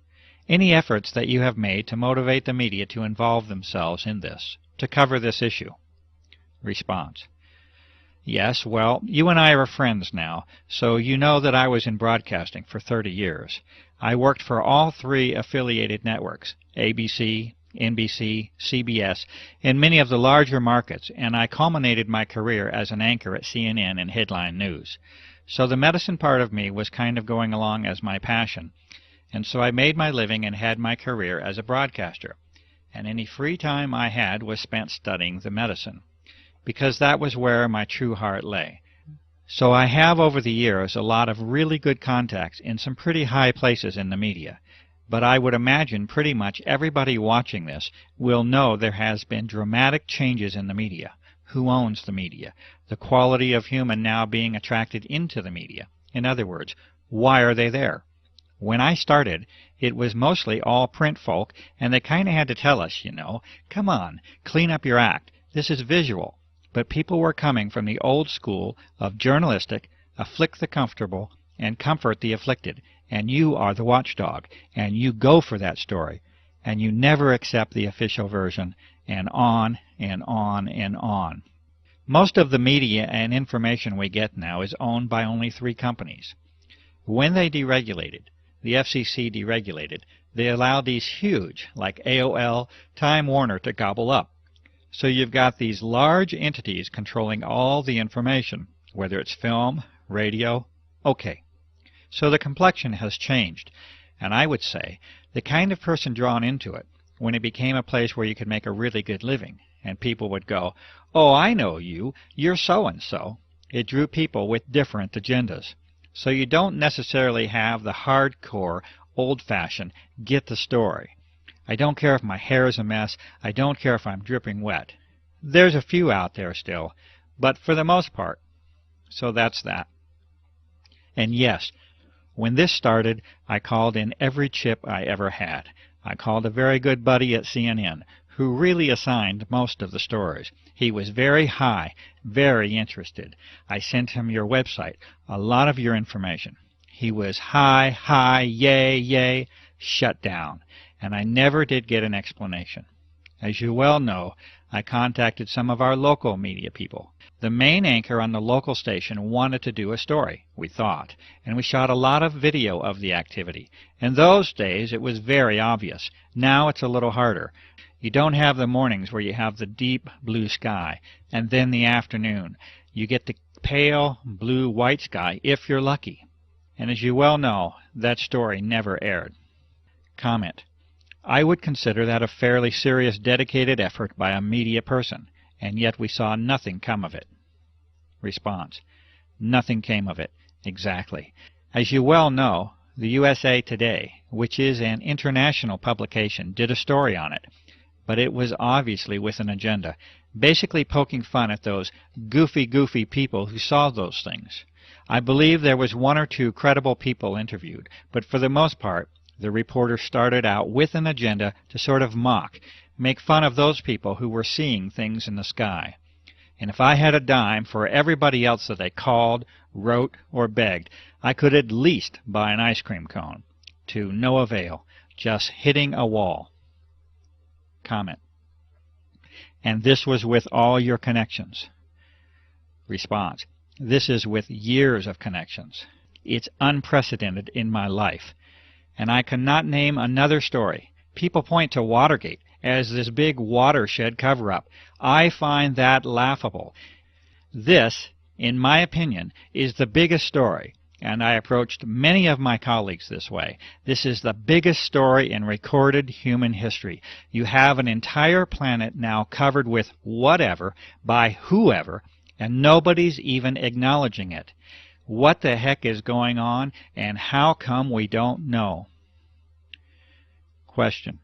any efforts that you have made to motivate the media to involve themselves in this, to cover this issue. Response. Yes, well, you and I are friends now, so you know that I was in broadcasting for 30 years. I worked for all 3 affiliated networks, ABC, NBC, CBS, in many of the larger markets, and I culminated my career as an anchor at CNN and Headline News. So the medicine part of me was kind of going along as my passion, and so I made my living and had my career as a broadcaster. And any free time I had was spent studying the medicine, because that was where my true heart lay. So I have over the years a lot of really good contacts in some pretty high places in the media. But I would imagine pretty much everybody watching this will know there has been dramatic changes in the media. Who owns the media? The quality of human now being attracted into the media. In other words, why are they there? When I started, it was mostly all print folk, and they kind of had to tell us, you know, come on, clean up your act. This is visual. But people were coming from the old school of journalistic, afflict the comfortable, and comfort the afflicted. And you are the watchdog, and you go for that story, and you never accept the official version, and on and on and on. Most of the media and information we get now is owned by only 3 companies. When they deregulated, the FCC deregulated, they allowed these huge, like AOL, Time Warner, to gobble up. So you've got these large entities controlling all the information, whether it's film, radio, okay. So the complexion has changed, and I would say the kind of person drawn into it, when it became a place where you could make a really good living, and people would go, "Oh, I know you, you're so-and-so." It drew people with different agendas. So you don't necessarily have the hardcore, old-fashioned, get the story. I don't care if my hair is a mess, I don't care if I'm dripping wet. There's a few out there still, but for the most part. So that's that. And yes, when this started, I called in every chip I ever had. I called a very good buddy at CNN, who really assigned most of the stories. He was very high, very interested. I sent him your website, a lot of your information. He was high, yay, yay, shut down, and I never did get an explanation. As you well know, I contacted some of our local media people. The main anchor on the local station wanted to do a story, we thought, and we shot a lot of video of the activity. In those days, it was very obvious. Now it's a little harder. You don't have the mornings where you have the deep blue sky, and then the afternoon. You get the pale blue-white sky if you're lucky. And as you well know, that story never aired. Comment. I would consider that a fairly serious dedicated effort by a media person, and yet we saw nothing come of it. Response. Nothing came of it. Exactly. As you well know, the USA Today, which is an international publication, did a story on it, but it was obviously with an agenda, basically poking fun at those goofy people who saw those things. I believe there was one or two credible people interviewed, but for the most part, the reporter started out with an agenda to sort of mock, make fun of those people who were seeing things in the sky. And if I had a dime for everybody else that they called, wrote, or begged, I could at least buy an ice cream cone. To no avail, just hitting a wall. Comment. And this was with all your connections. Response. This is with years of connections. It's unprecedented in my life. And I cannot name another story. People point to Watergate as this big watershed cover-up. I find that laughable. This, in my opinion, is the biggest story, and I approached many of my colleagues this way. This is the biggest story in recorded human history. You have an entire planet now covered with whatever by whoever, and nobody's even acknowledging it. What the heck is going on, and how come we don't know? Question.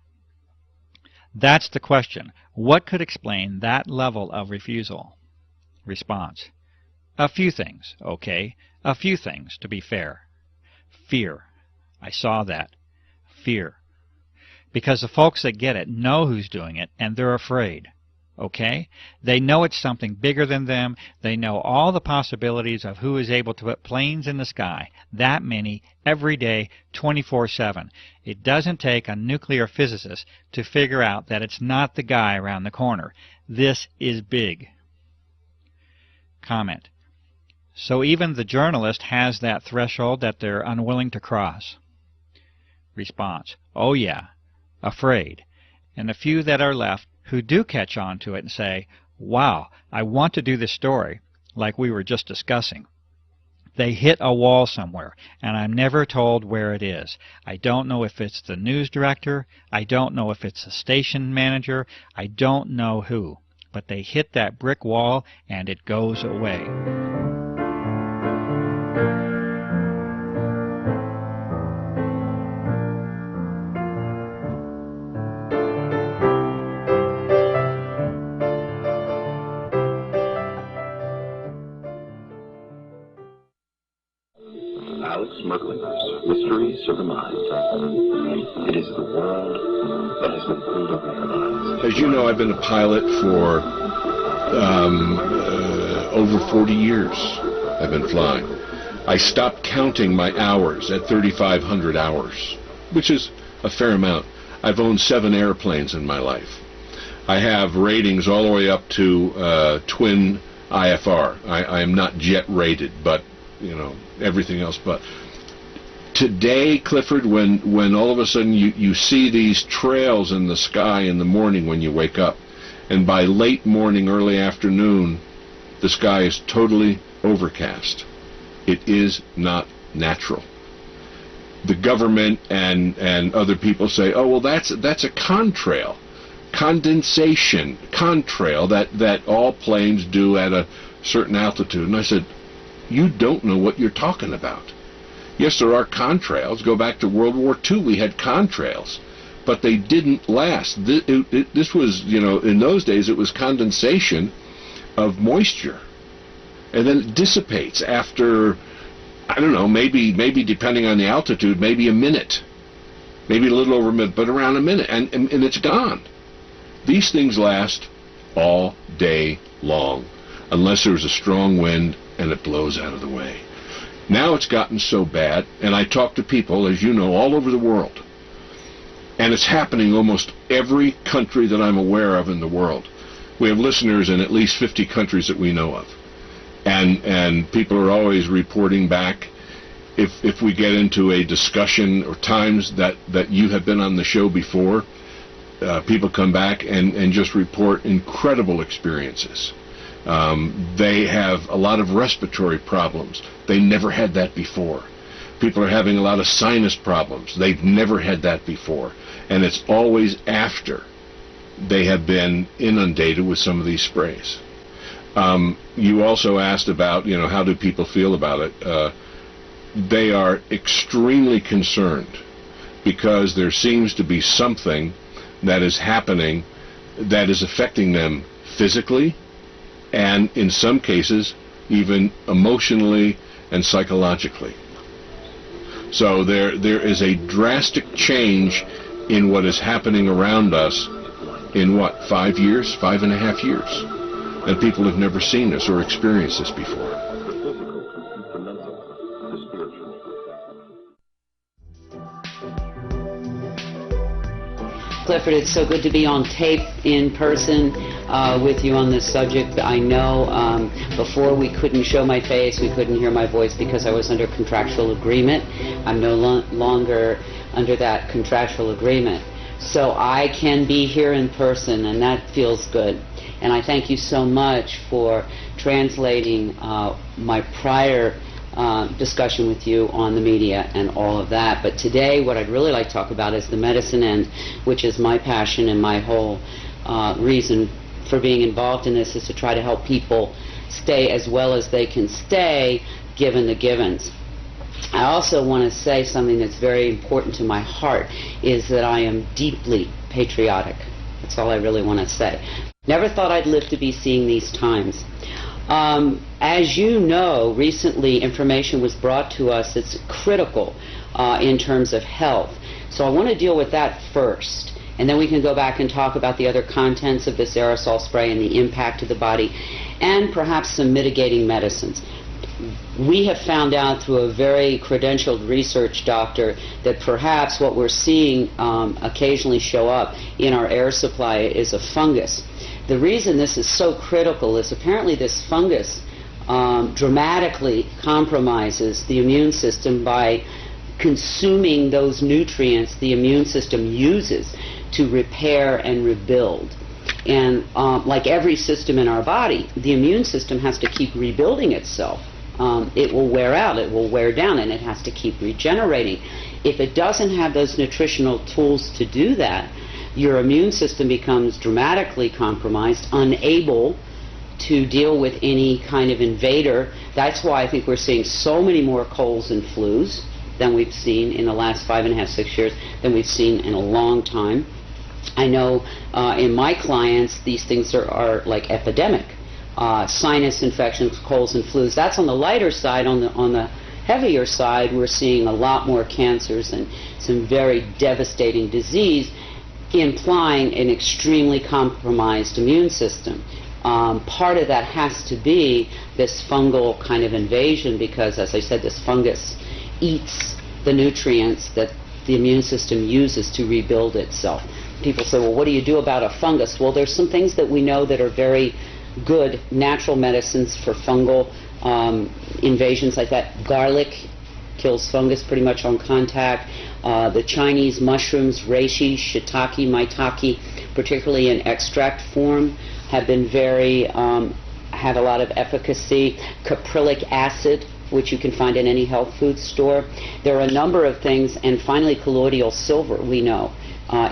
That's the question. What could explain that level of refusal? Response. A few things, okay? A few things, to be fair. Fear. I saw that. Fear. Because the folks that get it know who's doing it, and they're afraid. Okay? They know it's something bigger than them. They know all the possibilities of who is able to put planes in the sky. That many, every day, 24/7. It doesn't take a nuclear physicist to figure out that it's not the guy around the corner. This is big. Comment. So even the journalist has that threshold that they're unwilling to cross. Response. Oh yeah. Afraid. And the few that are left who do catch on to it and say, wow, I want to do this story, like we were just discussing. They hit a wall somewhere, and I'm never told where it is. I don't know if it's the news director, I don't know if it's the station manager, I don't know who. But they hit that brick wall, and it goes away. Smugglers, mysteries of the mind. It is the world that has been pulled over your eyes. As you know, I've been a pilot for over 40 years. I've been flying. I stopped counting my hours at 3,500 hours, which is a fair amount. I've owned 7 airplanes in my life. I have ratings all the way up to twin IFR. I am not jet rated, but you know, everything else. But today, Clifford, when all of a sudden you see these trails in the sky in the morning when you wake up, and by late morning, early afternoon, the sky is totally overcast. It is not natural. The government and other people say, oh, well, that's a contrail, condensation, contrail that all planes do at a certain altitude. And I said, you don't know what you're talking about. Yes, there are contrails. Go back to World War II, we had contrails, but they didn't last. This was, you know, in those days it was condensation of moisture, and then it dissipates after, I don't know, maybe depending on the altitude, maybe a minute, maybe a little over a minute, but around a minute, and it's gone. These things last all day long, unless there's a strong wind and it blows out of the way. Now it's gotten so bad, and I talk to people, as you know, all over the world, and it's happening almost every country that I'm aware of in the world. We have listeners in at least 50 countries that we know of, and people are always reporting back. If we get into a discussion or times that you have been on the show before, people come back and just report incredible experiences. They have a lot of respiratory problems. They never had that before. People are having a lot of sinus problems. They've never had that before. And it's always after they have been inundated with some of these sprays. You also asked about, how do people feel about it? They are extremely concerned because there seems to be something that is happening that is affecting them physically and in some cases even emotionally and psychologically. So there is a drastic change in what is happening around us in 5 years, 5.5 years. And people have never seen this or experienced this before. Clifford, it's so good to be on tape in person with you on this subject. I know before we couldn't show my face, we couldn't hear my voice because I was under contractual agreement. I'm no longer under that contractual agreement. So I can be here in person, and that feels good. And I thank you so much for translating my prior discussion with you on the media and all of that. But today what I'd really like to talk about is the medicine end, which is my passion, and my whole reason for being involved in this is to try to help people stay as well as they can stay given the givens. I also want to say something that's very important to my heart, is that I am deeply patriotic. That's all I really want to say. Never thought I'd live to be seeing these times. As you know, recently information was brought to us that's critical in terms of health. So I want to deal with that first, and then we can go back and talk about the other contents of this aerosol spray and the impact to the body, and perhaps some mitigating medicines. We have found out through a very credentialed research doctor that perhaps what we're seeing occasionally show up in our air supply is a fungus. The reason this is so critical is apparently this fungus dramatically compromises the immune system by consuming those nutrients the immune system uses to repair and rebuild. And like every system in our body, the immune system has to keep rebuilding itself. It will wear out, it will wear down, and it has to keep regenerating. If it doesn't have those nutritional tools to do that, your immune system becomes dramatically compromised, unable to deal with any kind of invader. That's why I think we're seeing so many more colds and flus than we've seen in the last 5.5, 6 years, than we've seen in a long time. I know in my clients, these things are like epidemic. Sinus infections, colds and flus. That's on the lighter side. On the heavier side, we're seeing a lot more cancers and some very devastating disease, implying an extremely compromised immune system. Part of that has to be this fungal kind of invasion, because, as I said, this fungus eats the nutrients that the immune system uses to rebuild itself. People say, well, what do you do about a fungus? Well, there's some things that we know that are very good natural medicines for fungal invasions like that. Garlic kills fungus pretty much on contact. The Chinese mushrooms, reishi, shiitake, maitake, particularly in extract form, have been have a lot of efficacy. Caprylic acid, which you can find in any health food store. There are a number of things, and finally colloidal silver, we know,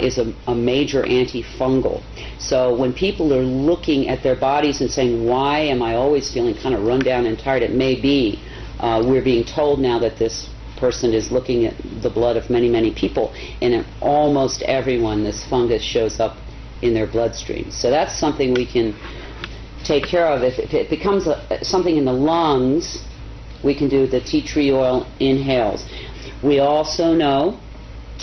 is a major antifungal. So when people are looking at their bodies and saying, why am I always feeling kind of run down and tired, it may be we're being told now that this person is looking at the blood of many, many people, and in almost everyone this fungus shows up in their bloodstream. So that's something we can take care of. If it becomes something in the lungs, we can do the tea tree oil inhales. We also know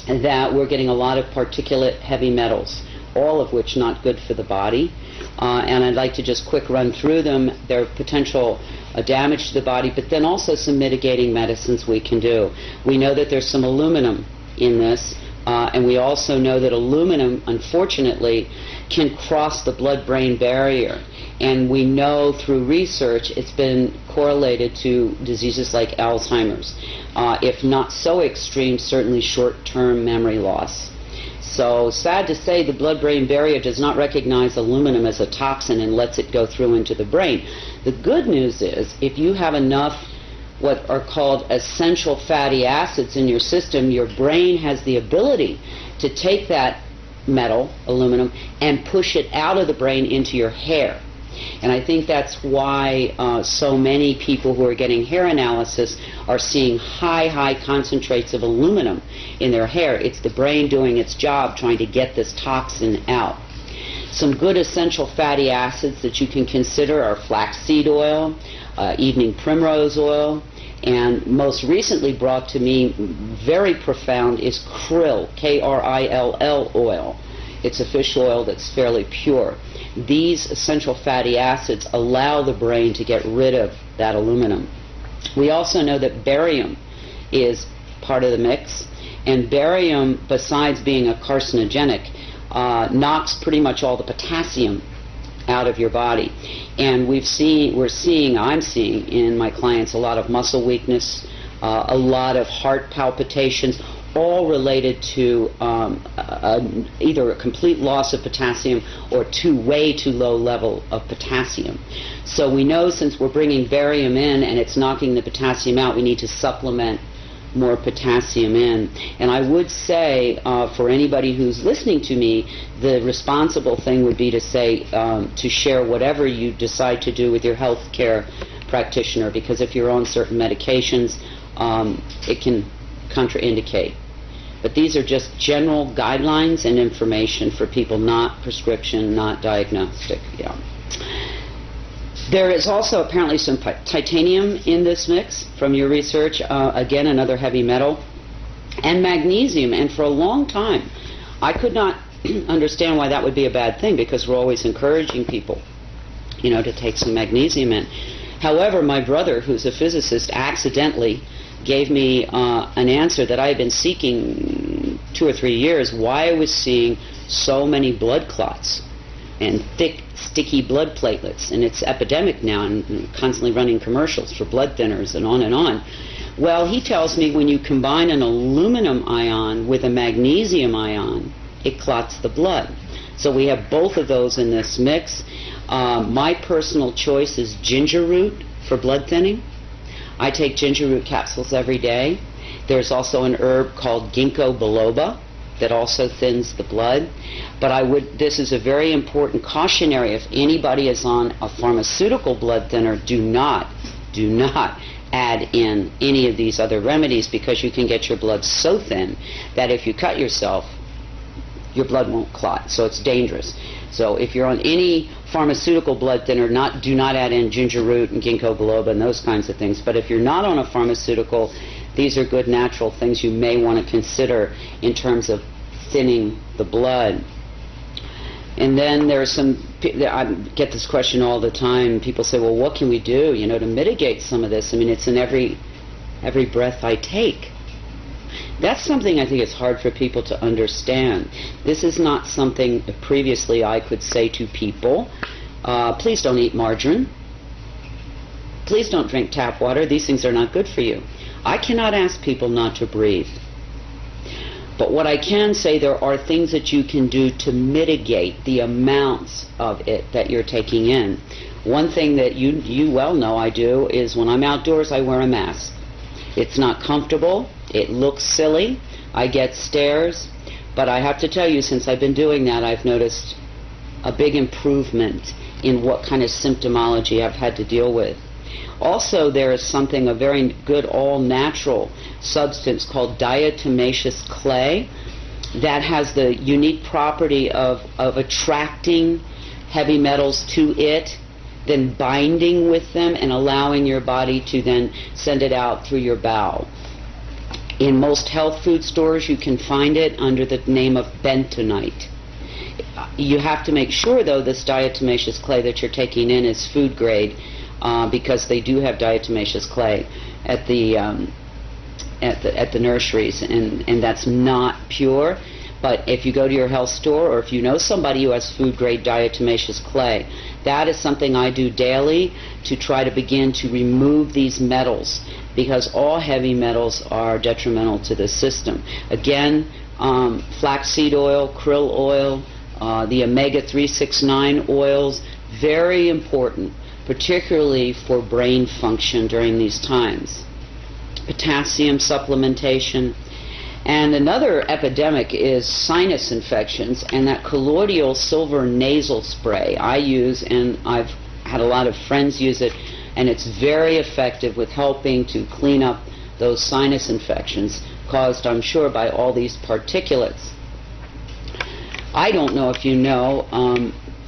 that we're getting a lot of particulate heavy metals, all of which not good for the body. And I'd like to just quick run through them. Their potential damage to the body, but then also some mitigating medicines we can do. We know that there's some aluminum in this, and we also know that aluminum, unfortunately, can cross the blood-brain barrier. And we know through research it's been correlated to diseases like Alzheimer's. If not so extreme, certainly short-term memory loss. So sad to say, the blood-brain barrier does not recognize aluminum as a toxin and lets it go through into the brain. The good news is, if you have enough what are called essential fatty acids in your system, your brain has the ability to take that metal, aluminum, and push it out of the brain into your hair. And I think that's why so many people who are getting hair analysis are seeing high concentrates of aluminum in their hair. It's the brain doing its job trying to get this toxin out. Some good essential fatty acids that you can consider are flaxseed oil, evening primrose oil, and most recently brought to me very profound is krill, K-R-I-L-L oil. It's a fish oil that's fairly pure. These essential fatty acids allow the brain to get rid of that aluminum. We also know that barium is part of the mix, and barium, besides being a carcinogenic, knocks pretty much all the potassium out of your body. And I'm seeing in my clients a lot of muscle weakness, a lot of heart palpitations, all related to either a complete loss of potassium or way too low level of potassium. So we know, since we're bringing barium in and it's knocking the potassium out, we need to supplement more potassium in. And I would say, for anybody who's listening to me, the responsible thing would be to say, to share whatever you decide to do with your health care practitioner, because if you're on certain medications, it can contraindicate. But these are just general guidelines and information for people, not prescription, not diagnostic. Yeah. There is also apparently some titanium in this mix from your research, again another heavy metal, and magnesium. And for a long time I could not understand why that would be a bad thing, because we're always encouraging people, to take some magnesium in. However, my brother, who's a physicist, accidentally gave me an answer that I had been seeking 2 or 3 years, why I was seeing so many blood clots and thick, sticky blood platelets. And it's epidemic now, and constantly running commercials for blood thinners and on and on. Well, he tells me when you combine an aluminum ion with a magnesium ion, it clots the blood. So we have both of those in this mix. My personal choice is ginger root for blood thinning. I take ginger root capsules every day. There's also an herb called ginkgo biloba that also thins the blood. But this is a very important cautionary. If anybody is on a pharmaceutical blood thinner, do not add in any of these other remedies, because you can get your blood so thin that if you cut yourself, your blood won't clot. So it's dangerous. So if you're on any pharmaceutical blood thinner, do not add in ginger root and ginkgo biloba and those kinds of things. But if you're not on a pharmaceutical, these are good natural things you may want to consider in terms of thinning the blood. And then there's I get this question all the time. People say, well, what can we do, to mitigate some of this? I mean, it's in every breath I take. That's something I think is hard for people to understand. This is not something that previously I could say to people, please don't eat margarine. Please don't drink tap water. These things are not good for you. I cannot ask people not to breathe. But what I can say, there are things that you can do to mitigate the amounts of it that you're taking in. One thing that you well know I do is when I'm outdoors, I wear a mask. It's not comfortable. It looks silly. I get stares. But I have to tell you, since I've been doing that, I've noticed a big improvement in what kind of symptomology I've had to deal with. Also, there is something, a very good all-natural substance called diatomaceous clay that has the unique property of attracting heavy metals to it, then binding with them and allowing your body to then send it out through your bowel. In most health food stores you can find it under the name of bentonite. You have to make sure, though, this diatomaceous clay that you're taking in is food grade, because they do have diatomaceous clay at the nurseries, and that's not pure. But if you go to your health store, or if you know somebody who has food grade diatomaceous clay, that is something I do daily to try to begin to remove these metals, because all heavy metals are detrimental to the system. Again, flaxseed oil, krill oil, the omega-369 oils, very important, particularly for brain function during these times. Potassium supplementation. And another epidemic is sinus infections, and that colloidal silver nasal spray I use, and I've had a lot of friends use it, and it's very effective with helping to clean up those sinus infections caused, I'm sure, by all these particulates. I don't know if you know,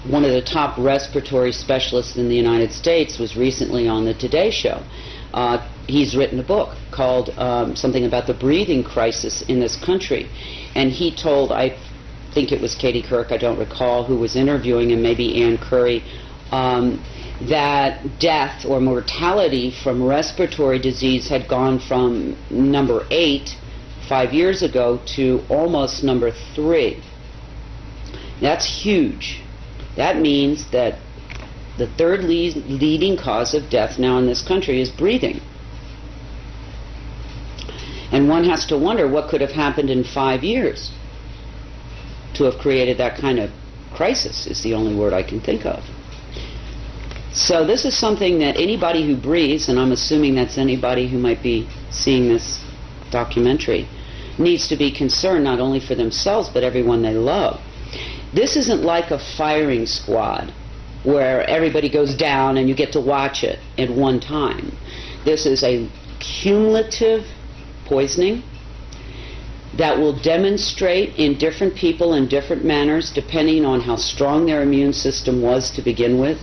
one of the top respiratory specialists in the United States was recently on the Today Show. He's written a book called something about the breathing crisis in this country. And he told, I think it was Katie Kirk, I don't recall who was interviewing him, maybe Ann Curry, that death or mortality from respiratory disease had gone from number 8 5 years ago to almost number 3. That's huge. That means that the third leading cause of death now in this country is breathing. And one has to wonder what could have happened in 5 years to have created that kind of crisis, is the only word I can think of. So this is something that anybody who breathes, and I'm assuming that's anybody who might be seeing this documentary, needs to be concerned not only for themselves but everyone they love. This isn't like a firing squad where everybody goes down and you get to watch it at one time. This is a cumulative poisoning that will demonstrate in different people in different manners depending on how strong their immune system was to begin with,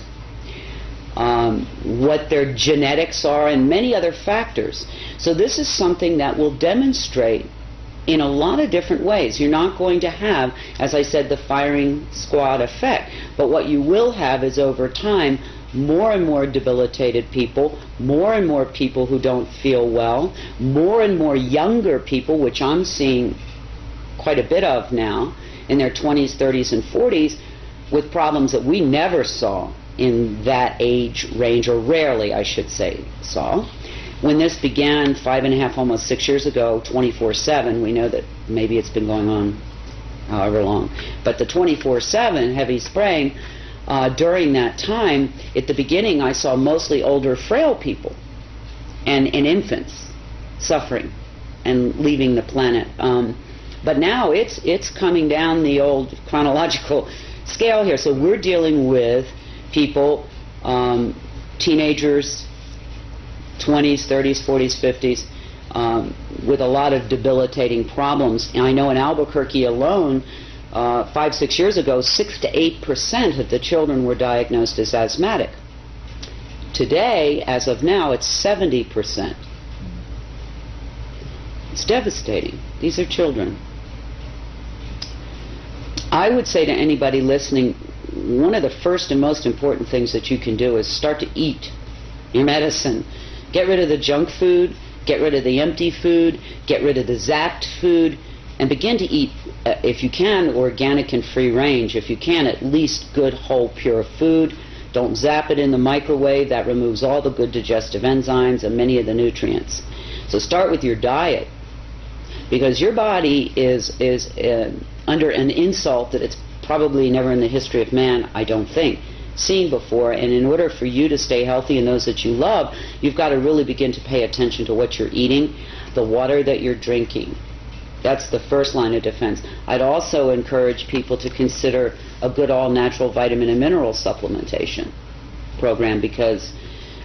what their genetics are, and many other factors. So this is something that will demonstrate in a lot of different ways. You're not going to have, as I said, the firing squad effect, but what you will have is over time more and more debilitated people, more and more people who don't feel well, more and more younger people, which I'm seeing quite a bit of now, in their 20s, 30s, and 40s, with problems that we never saw in that age range, or rarely, I should say, saw. When this began 5.5, almost 6 years ago, 24/7, we know that maybe it's been going on however long, but the 24/7 heavy spraying, during that time, at the beginning I saw mostly older, frail people and infants suffering and leaving the planet. But now it's coming down the old chronological scale here. So we're dealing with people, teenagers, 20s, 30s, 40s, 50s, with a lot of debilitating problems. And I know in Albuquerque alone, 5-6 years ago, 6 to 8% of the children were diagnosed as asthmatic. Today, as of now, it's 70%. It's devastating. These are children. I would say to anybody listening, one of the first and most important things that you can do is start to eat your medicine. Get rid of the junk food, get rid of the empty food, get rid of the zapped food, and begin to eat, if you can, organic and free range. If you can, at least good, whole, pure food. Don't zap it in the microwave. That removes all the good digestive enzymes and many of the nutrients. So start with your diet, because your body is under an insult that it's probably never in the history of man, I don't think, seen before. And in order for you to stay healthy and those that you love, you've got to really begin to pay attention to what you're eating, the water that you're drinking. That's the first line of defense. I'd also encourage people to consider a good all-natural vitamin and mineral supplementation program, because,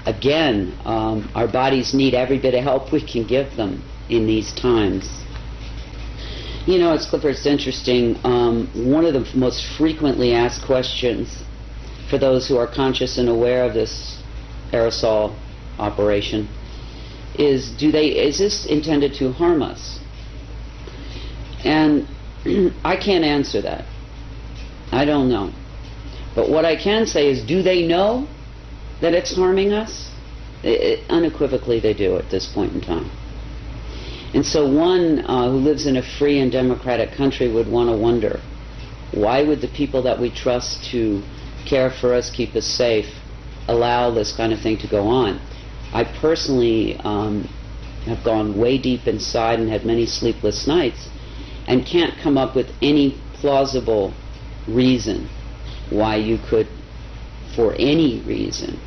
again, our bodies need every bit of help we can give them in these times. You know, it's interesting. One of the most frequently asked questions for those who are conscious and aware of this aerosol operation is, is this intended to harm us? And I can't answer that. I don't know. But what I can say is, do they know that it's harming us? Unequivocally they do at this point in time. And so one who lives in a free and democratic country would want to wonder, why would the people that we trust to care for us, keep us safe, allow this kind of thing to go on? I personally have gone way deep inside and had many sleepless nights, and can't come up with any plausible reason why you could, for any reason,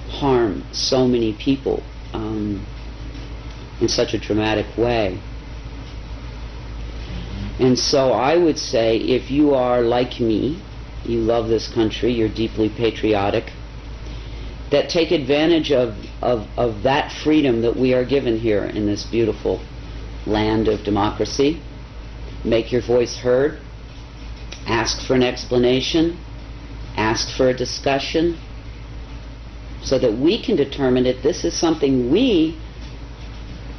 harm so many people in such a dramatic way. And so I would say, if you are like me, you love this country, you're deeply patriotic, that take advantage of that freedom that we are given here in this beautiful land of democracy. Make your voice heard, ask for an explanation, ask for a discussion, so that we can determine if this is something we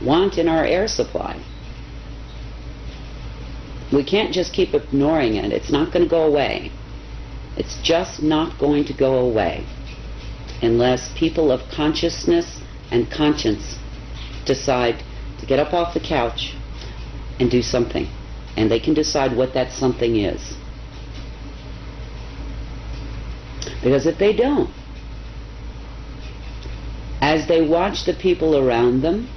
want in our air supply. We can't just keep ignoring it. It's not going to go away. It's just not going to go away unless people of consciousness and conscience decide to get up off the couch and do something. And they can decide what that something is. Because if they don't, as they watch the people around them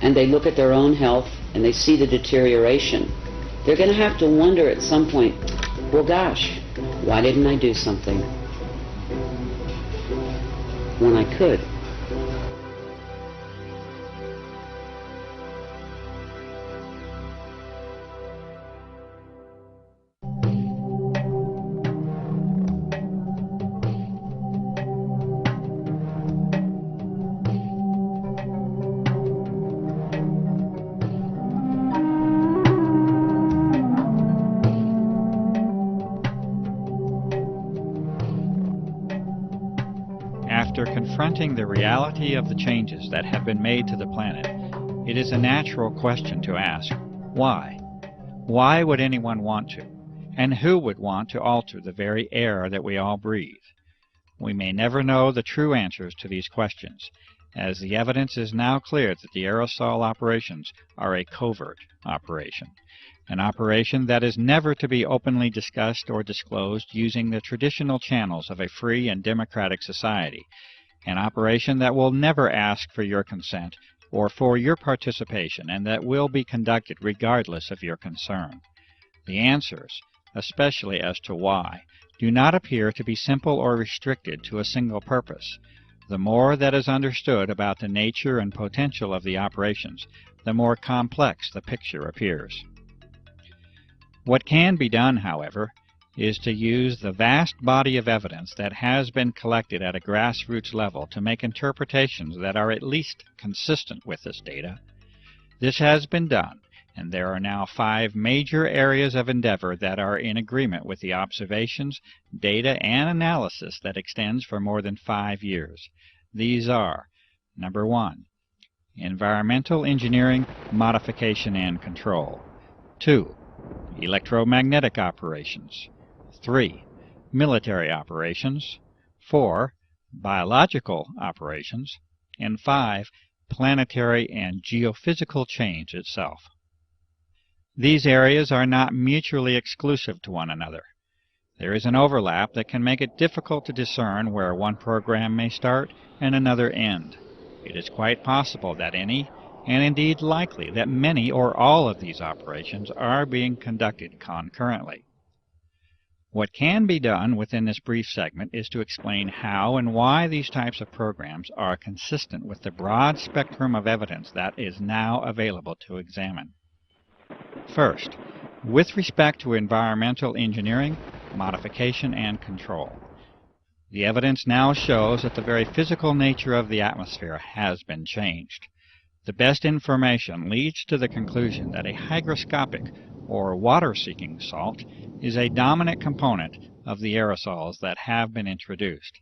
and they look at their own health and they see the deterioration, they're going to have to wonder at some point, well, gosh, why didn't I do something when I could? After confronting the reality of the changes that have been made to the planet, it is a natural question to ask, why? Why would anyone want to? And who would want to alter the very air that we all breathe? We may never know the true answers to these questions, as the evidence is now clear that the aerosol operations are a covert operation, an operation that is never to be openly discussed or disclosed using the traditional channels of a free and democratic society, an operation that will never ask for your consent or for your participation, and that will be conducted regardless of your concern. The answers, especially as to why, do not appear to be simple or restricted to a single purpose. The more that is understood about the nature and potential of the operations, the more complex the picture appears. What can be done, however, is to use the vast body of evidence that has been collected at a grassroots level to make interpretations that are at least consistent with this data. This has been done, and there are now 5 major areas of endeavor that are in agreement with the observations, data, and analysis that extends for more than 5 years. These are: number 1, environmental engineering, modification, and control; 2, electromagnetic operations; 3, military operations; 4, biological operations; and 5, planetary and geophysical change itself. These areas are not mutually exclusive to one another. There is an overlap that can make it difficult to discern where one program may start and another end. It is quite possible that any, and indeed likely that many or all of these operations are being conducted concurrently. What can be done within this brief segment is to explain how and why these types of programs are consistent with the broad spectrum of evidence that is now available to examine. First, with respect to environmental engineering, modification, and control. The evidence now shows that the very physical nature of the atmosphere has been changed. The best information leads to the conclusion that a hygroscopic, or water-seeking salt, is a dominant component of the aerosols that have been introduced.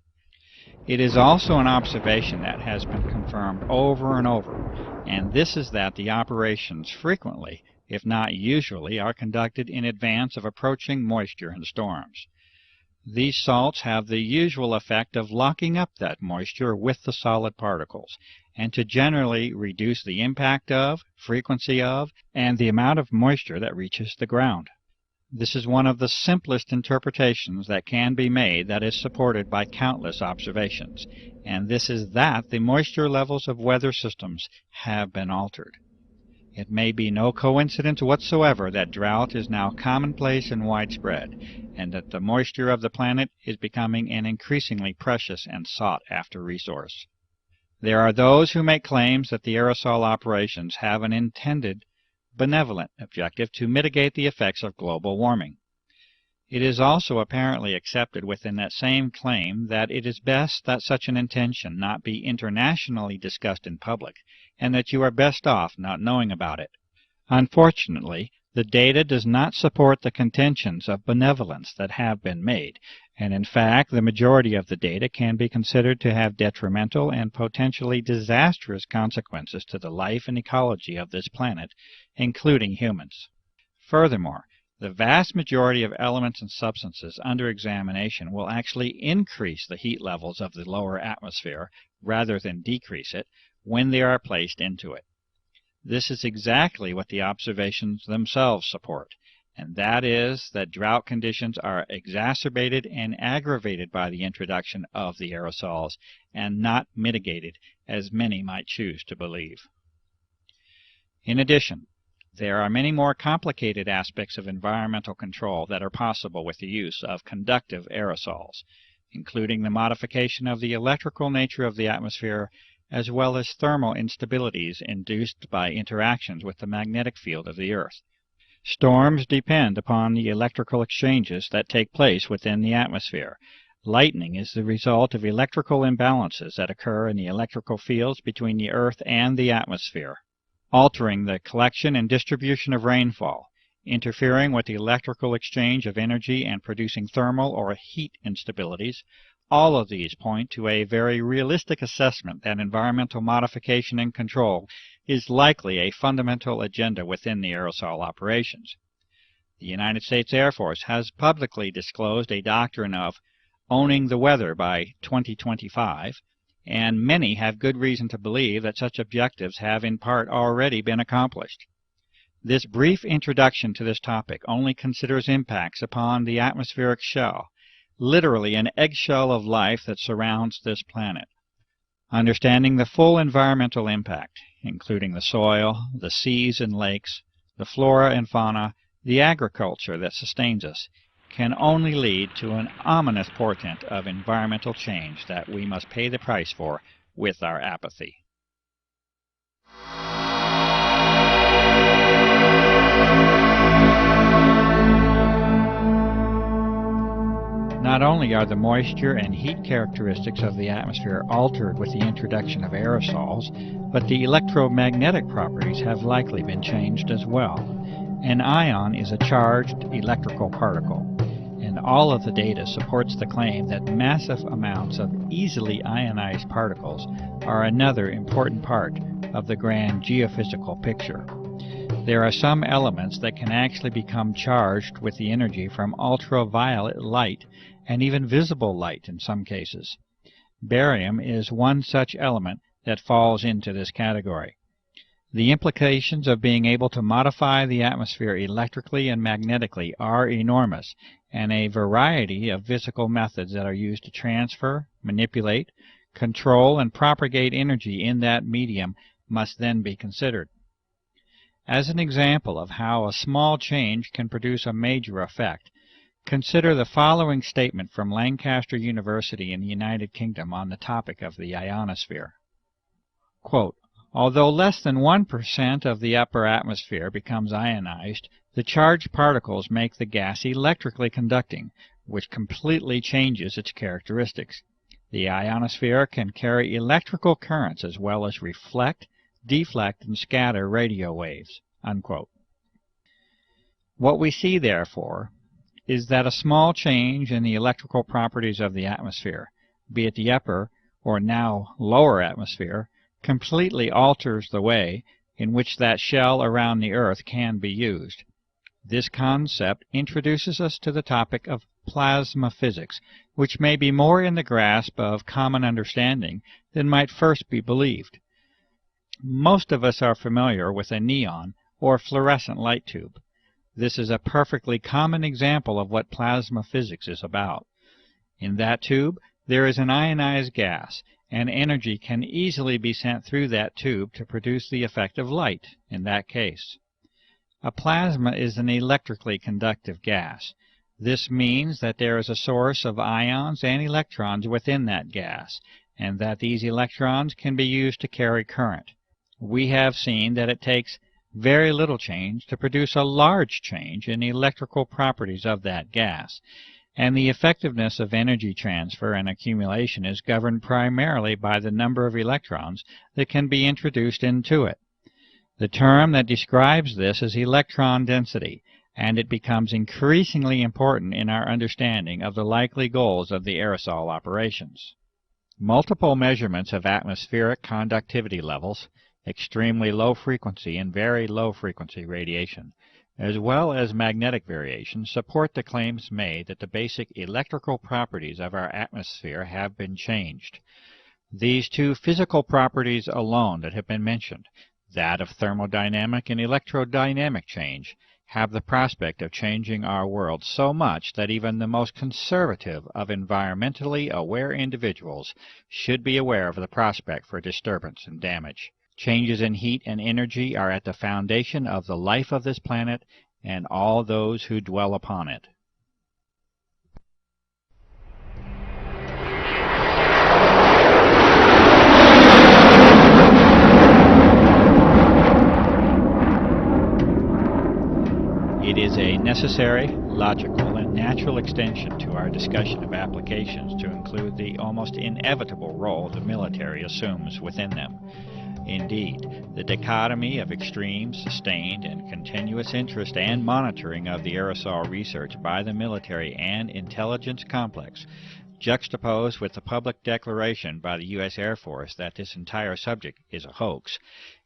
It is also an observation that has been confirmed over and over, and this is that the operations frequently, if not usually, are conducted in advance of approaching moisture and storms. These salts have the usual effect of locking up that moisture with the solid particles, and to generally reduce the impact of, frequency of, and the amount of moisture that reaches the ground. This is one of the simplest interpretations that can be made that is supported by countless observations, and this is that the moisture levels of weather systems have been altered. It may be no coincidence whatsoever that drought is now commonplace and widespread, and that the moisture of the planet is becoming an increasingly precious and sought-after resource. There are those who make claims that the aerosol operations have an intended, benevolent objective to mitigate the effects of global warming. It is also apparently accepted within that same claim that it is best that such an intention not be internationally discussed in public, and that you are best off not knowing about it. Unfortunately, the data does not support the contentions of benevolence that have been made, and in fact the majority of the data can be considered to have detrimental and potentially disastrous consequences to the life and ecology of this planet, including humans. Furthermore, the vast majority of elements and substances under examination will actually increase the heat levels of the lower atmosphere rather than decrease it when they are placed into it. This is exactly what the observations themselves support, and that is that drought conditions are exacerbated and aggravated by the introduction of the aerosols and not mitigated, as many might choose to believe. In addition, there are many more complicated aspects of environmental control that are possible with the use of conductive aerosols, including the modification of the electrical nature of the atmosphere, as well as thermal instabilities induced by interactions with the magnetic field of the Earth. Storms depend upon the electrical exchanges that take place within the atmosphere. Lightning is the result of electrical imbalances that occur in the electrical fields between the Earth and the atmosphere, altering the collection and distribution of rainfall, interfering with the electrical exchange of energy and producing thermal or heat instabilities. All of these point to a very realistic assessment that environmental modification and control is likely a fundamental agenda within the aerosol operations. The United States Air Force has publicly disclosed a doctrine of owning the weather by 2025, and many have good reason to believe that such objectives have in part already been accomplished. This brief introduction to this topic only considers impacts upon the atmospheric shell, literally an eggshell of life that surrounds this planet. Understanding the full environmental impact, including the soil, the seas and lakes, the flora and fauna, the agriculture that sustains us, can only lead to an ominous portent of environmental change that we must pay the price for with our apathy. Not only are the moisture and heat characteristics of the atmosphere altered with the introduction of aerosols, but the electromagnetic properties have likely been changed as well. An ion is a charged electrical particle, and all of the data supports the claim that massive amounts of easily ionized particles are another important part of the grand geophysical picture. There are some elements that can actually become charged with the energy from ultraviolet light and even visible light in some cases. Barium is one such element that falls into this category. The implications of being able to modify the atmosphere electrically and magnetically are enormous, and a variety of physical methods that are used to transfer, manipulate, control, and propagate energy in that medium must then be considered. As an example of how a small change can produce a major effect, consider the following statement from Lancaster University in the United Kingdom on the topic of the ionosphere. Quote, "Although less than 1% of the upper atmosphere becomes ionized, the charged particles make the gas electrically conducting, which completely changes its characteristics. The ionosphere can carry electrical currents as well as reflect, deflect, and scatter radio waves." Unquote. What we see, therefore, is that a small change in the electrical properties of the atmosphere, be it the upper or now lower atmosphere, completely alters the way in which that shell around the Earth can be used. This concept introduces us to the topic of plasma physics, which may be more in the grasp of common understanding than might first be believed. Most of us are familiar with a neon or fluorescent light tube. This is a perfectly common example of what plasma physics is about. In that tube, there is an ionized gas, and energy can easily be sent through that tube to produce the effect of light in that case. A plasma is an electrically conductive gas. This means that there is a source of ions and electrons within that gas, and that these electrons can be used to carry current. We have seen that it takes very little change to produce a large change in the electrical properties of that gas, and the effectiveness of energy transfer and accumulation is governed primarily by the number of electrons that can be introduced into it. The term that describes this is electron density, and it becomes increasingly important in our understanding of the likely goals of the aerosol operations. Multiple measurements of atmospheric conductivity levels, extremely low frequency and very low frequency radiation, as well as magnetic variation, support the claims made that the basic electrical properties of our atmosphere have been changed. These two physical properties alone that have been mentioned, that of thermodynamic and electrodynamic change, have the prospect of changing our world so much that even the most conservative of environmentally aware individuals should be aware of the prospect for disturbance and damage. Changes in heat and energy are at the foundation of the life of this planet and all those who dwell upon it. It is a necessary, logical, and natural extension to our discussion of applications to include the almost inevitable role the military assumes within them. Indeed, the dichotomy of extreme, sustained, and continuous interest and monitoring of the aerosol research by the military and intelligence complex, juxtaposed with the public declaration by the U.S. Air Force that this entire subject is a hoax,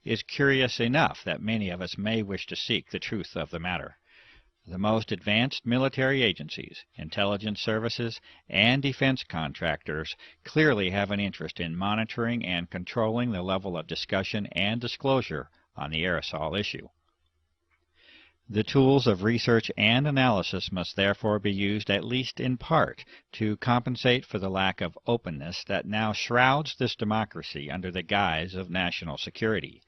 is curious enough that many of us may wish to seek the truth of the matter. The most advanced military agencies, intelligence services, and defense contractors clearly have an interest in monitoring and controlling the level of discussion and disclosure on the aerosol issue. The tools of research and analysis must therefore be used at least in part to compensate for the lack of openness that now shrouds this democracy under the guise of national security.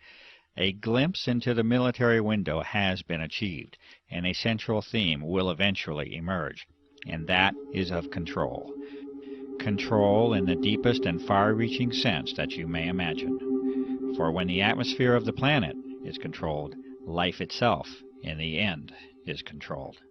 A glimpse into the military window has been achieved, and a central theme will eventually emerge, and that is of control. Control in the deepest and far-reaching sense that you may imagine. For when the atmosphere of the planet is controlled, life itself, in the end, is controlled.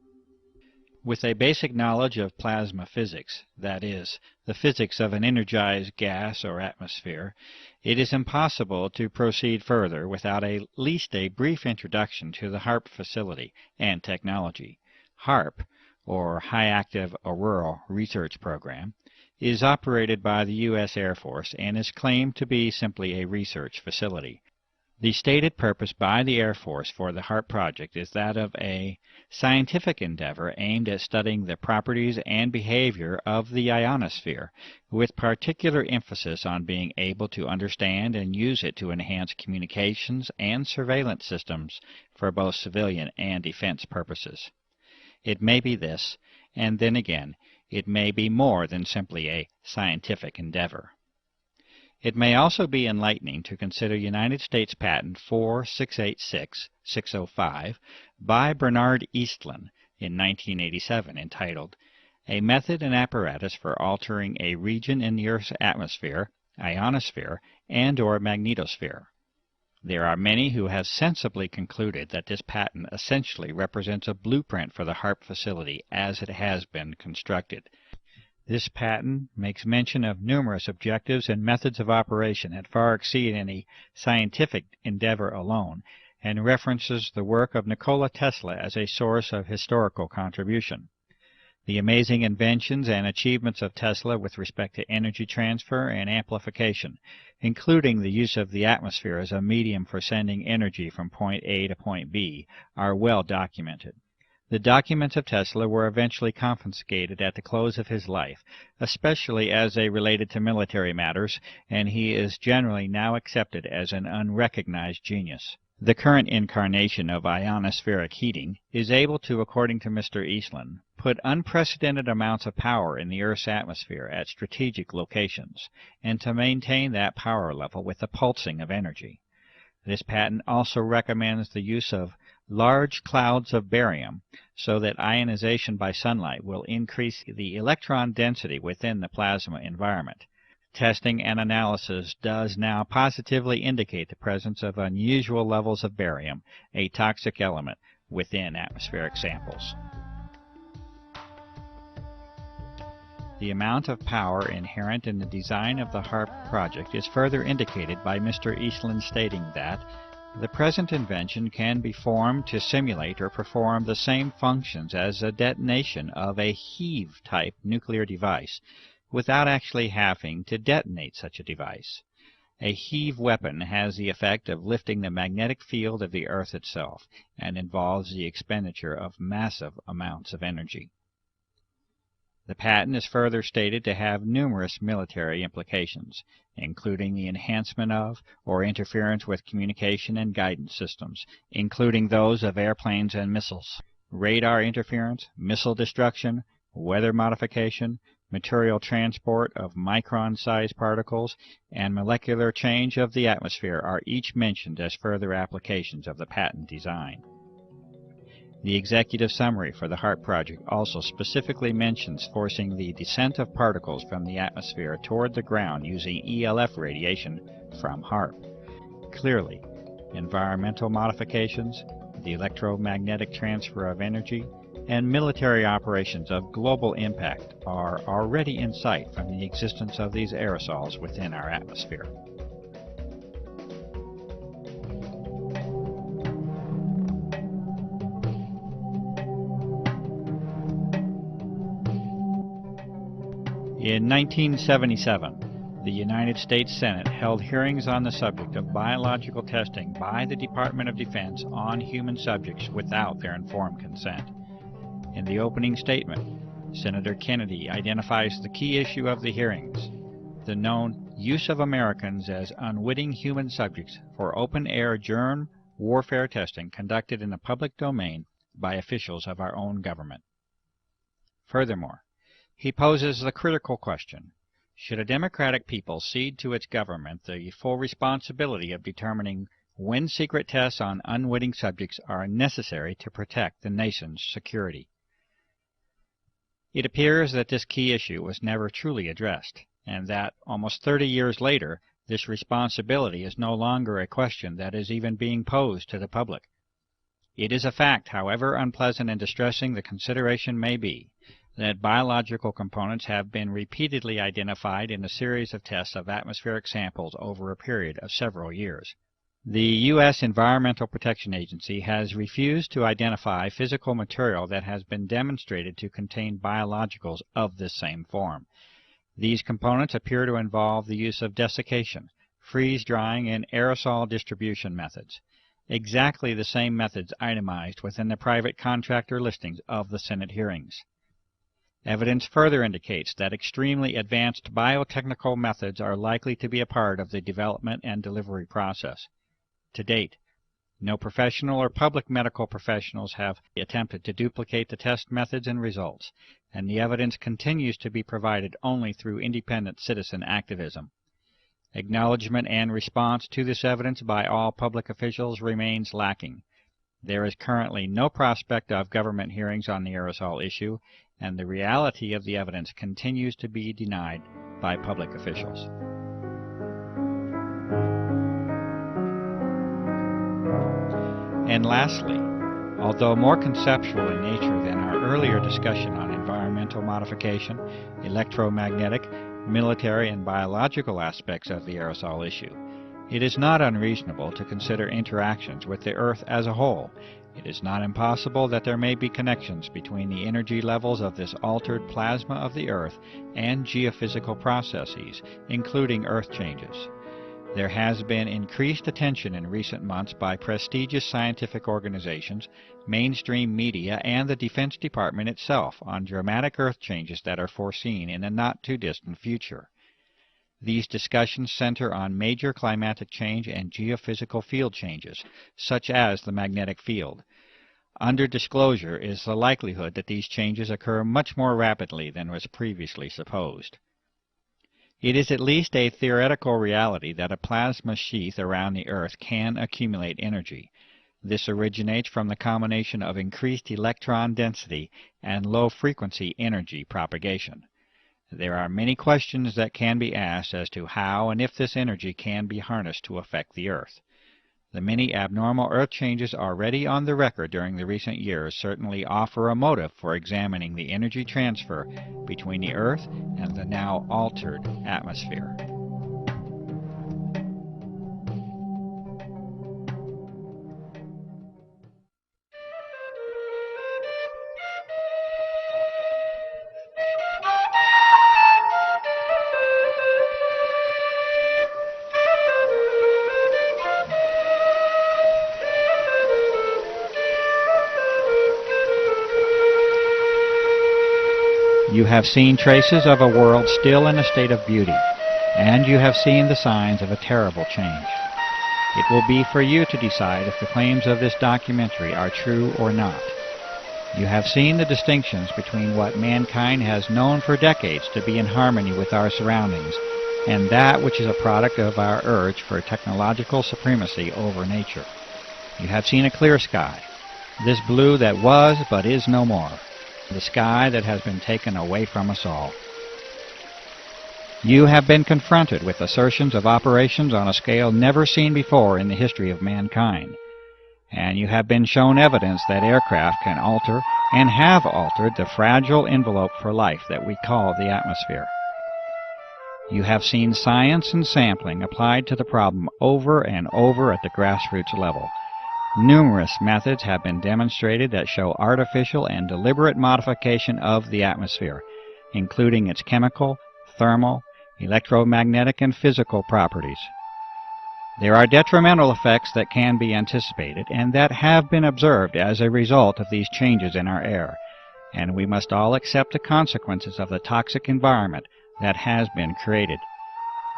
With a basic knowledge of plasma physics, that is, the physics of an energized gas or atmosphere, it is impossible to proceed further without at least a brief introduction to the HAARP facility and technology. HAARP, or High Active Auroral Research Program, is operated by the U.S. Air Force and is claimed to be simply a research facility. The stated purpose by the Air Force for the HAARP project is that of a scientific endeavor aimed at studying the properties and behavior of the ionosphere, with particular emphasis on being able to understand and use it to enhance communications and surveillance systems for both civilian and defense purposes. It may be this, and then again, it may be more than simply a scientific endeavor. It may also be enlightening to consider United States Patent 4686605 by Bernard Eastlund in 1987 entitled, A Method and Apparatus for Altering a Region in the Earth's Atmosphere, Ionosphere, and/or Magnetosphere. There are many who have sensibly concluded that this patent essentially represents a blueprint for the HAARP facility as it has been constructed. This patent makes mention of numerous objectives and methods of operation that far exceed any scientific endeavor alone, and references the work of Nikola Tesla as a source of historical contribution. The amazing inventions and achievements of Tesla with respect to energy transfer and amplification, including the use of the atmosphere as a medium for sending energy from point A to point B, are well documented. The documents of Tesla were eventually confiscated at the close of his life, especially as they related to military matters, and he is generally now accepted as an unrecognized genius. The current incarnation of ionospheric heating is able to, according to Mr. Eastlund, put unprecedented amounts of power in the Earth's atmosphere at strategic locations, and to maintain that power level with the pulsing of energy. This patent also recommends the use of large clouds of barium so that ionization by sunlight will increase the electron density within the plasma environment. Testing and analysis does now positively indicate the presence of unusual levels of barium, a toxic element, within atmospheric samples. The amount of power inherent in the design of the HARP project is further indicated by Mr. Eastland stating that the present invention can be formed to simulate or perform the same functions as a detonation of a heave-type nuclear device without actually having to detonate such a device. A heave weapon has the effect of lifting the magnetic field of the Earth itself and involves the expenditure of massive amounts of energy. The patent is further stated to have numerous military implications, including the enhancement of or interference with communication and guidance systems, including those of airplanes and missiles, radar interference, missile destruction, weather modification, material transport of micron-sized particles, and molecular change of the atmosphere are each mentioned as further applications of the patent design. The executive summary for the HARP project also specifically mentions forcing the descent of particles from the atmosphere toward the ground using ELF radiation from HARP. Clearly, environmental modifications, the electromagnetic transfer of energy, and military operations of global impact are already in sight from the existence of these aerosols within our atmosphere. In 1977, the United States Senate held hearings on the subject of biological testing by the Department of Defense on human subjects without their informed consent. In the opening statement, Senator Kennedy identifies the key issue of the hearings, the known use of Americans as unwitting human subjects for open-air germ warfare testing conducted in the public domain by officials of our own government. Furthermore, he poses the critical question, should a democratic people cede to its government the full responsibility of determining when secret tests on unwitting subjects are necessary to protect the nation's security? It appears that this key issue was never truly addressed, and that, almost 30 years later, this responsibility is no longer a question that is even being posed to the public. It is a fact, however unpleasant and distressing the consideration may be, that biological components have been repeatedly identified in a series of tests of atmospheric samples over a period of several years. The U.S. Environmental Protection Agency has refused to identify physical material that has been demonstrated to contain biologicals of this same form. These components appear to involve the use of desiccation, freeze-drying, and aerosol distribution methods, exactly the same methods itemized within the private contractor listings of the Senate hearings. Evidence further indicates that extremely advanced biotechnical methods are likely to be a part of the development and delivery process. To date, no professional or public medical professionals have attempted to duplicate the test methods and results, and the evidence continues to be provided only through independent citizen activism. Acknowledgement and response to this evidence by all public officials remains lacking. There is currently no prospect of government hearings on the aerosol issue, and the reality of the evidence continues to be denied by public officials. And lastly, although more conceptual in nature than our earlier discussion on environmental modification, electromagnetic, military, and biological aspects of the aerosol issue, it is not unreasonable to consider interactions with the Earth as a whole. It is not impossible that there may be connections between the energy levels of this altered plasma of the Earth and geophysical processes, including Earth changes. There has been increased attention in recent months by prestigious scientific organizations, mainstream media, and the Defense Department itself on dramatic Earth changes that are foreseen in a not-too-distant future. These discussions center on major climatic change and geophysical field changes, such as the magnetic field. Under disclosure is the likelihood that these changes occur much more rapidly than was previously supposed. It is at least a theoretical reality that a plasma sheath around the Earth can accumulate energy. This originates from the combination of increased electron density and low-frequency energy propagation. There are many questions that can be asked as to how and if this energy can be harnessed to affect the Earth. The many abnormal Earth changes already on the record during the recent years certainly offer a motive for examining the energy transfer between the Earth and the now altered atmosphere. You have seen traces of a world still in a state of beauty, and you have seen the signs of a terrible change. It will be for you to decide if the claims of this documentary are true or not. You have seen the distinctions between what mankind has known for decades to be in harmony with our surroundings, and that which is a product of our urge for technological supremacy over nature. You have seen a clear sky, this blue that was but is no more. The sky that has been taken away from us all. You have been confronted with assertions of operations on a scale never seen before in the history of mankind, and you have been shown evidence that aircraft can alter and have altered the fragile envelope for life that we call the atmosphere. You have seen science and sampling applied to the problem over and over at the grassroots level. Numerous methods have been demonstrated that show artificial and deliberate modification of the atmosphere, including its chemical, thermal, electromagnetic, and physical properties. There are detrimental effects that can be anticipated and that have been observed as a result of these changes in our air, and we must all accept the consequences of the toxic environment that has been created.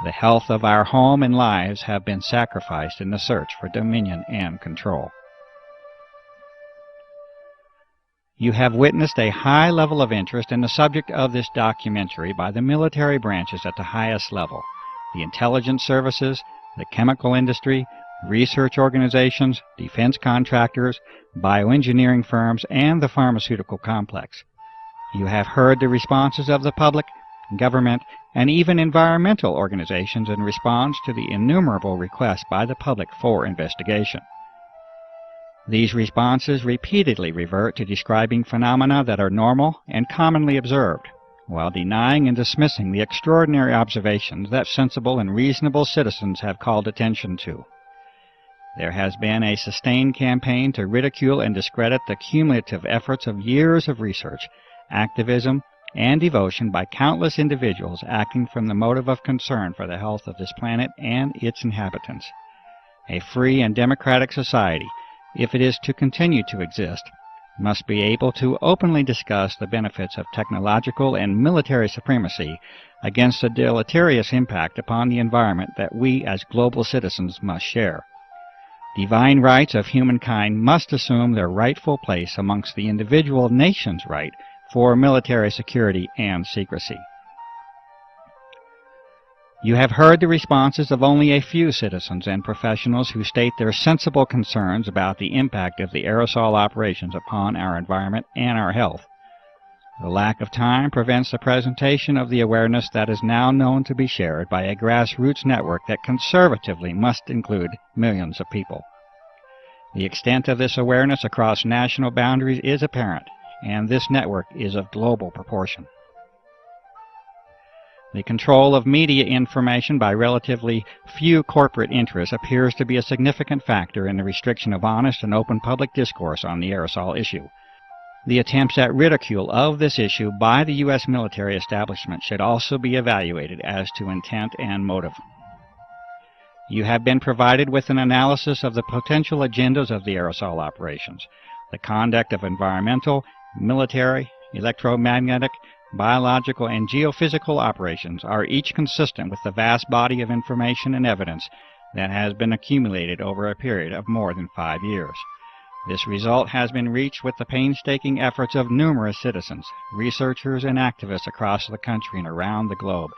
The health of our home and lives have been sacrificed in the search for dominion and control. You have witnessed a high level of interest in the subject of this documentary by the military branches at the highest level, the intelligence services, the chemical industry, research organizations, defense contractors, bioengineering firms, and the pharmaceutical complex. You have heard the responses of the public, government, and even environmental organizations in response to the innumerable requests by the public for investigation. These responses repeatedly revert to describing phenomena that are normal and commonly observed, while denying and dismissing the extraordinary observations that sensible and reasonable citizens have called attention to. There has been a sustained campaign to ridicule and discredit the cumulative efforts of years of research, activism, and devotion by countless individuals acting from the motive of concern for the health of this planet and its inhabitants. A free and democratic society, if it is to continue to exist, must be able to openly discuss the benefits of technological and military supremacy against the deleterious impact upon the environment that we as global citizens must share. Divine rights of humankind must assume their rightful place amongst the individual nation's right for military security and secrecy. You have heard the responses of only a few citizens and professionals who state their sensible concerns about the impact of the aerosol operations upon our environment and our health. The lack of time prevents the presentation of the awareness that is now known to be shared by a grassroots network that conservatively must include millions of people. The extent of this awareness across national boundaries is apparent, and this network is of global proportion. The control of media information by relatively few corporate interests appears to be a significant factor in the restriction of honest and open public discourse on the aerosol issue. The attempts at ridicule of this issue by the U.S. military establishment should also be evaluated as to intent and motive. You have been provided with an analysis of the potential agendas of the aerosol operations. The conduct of environmental, military, electromagnetic, biological, and geophysical operations are each consistent with the vast body of information and evidence that has been accumulated over a period of more than 5 years. This result has been reached with the painstaking efforts of numerous citizens, researchers, and activists across the country and around the globe.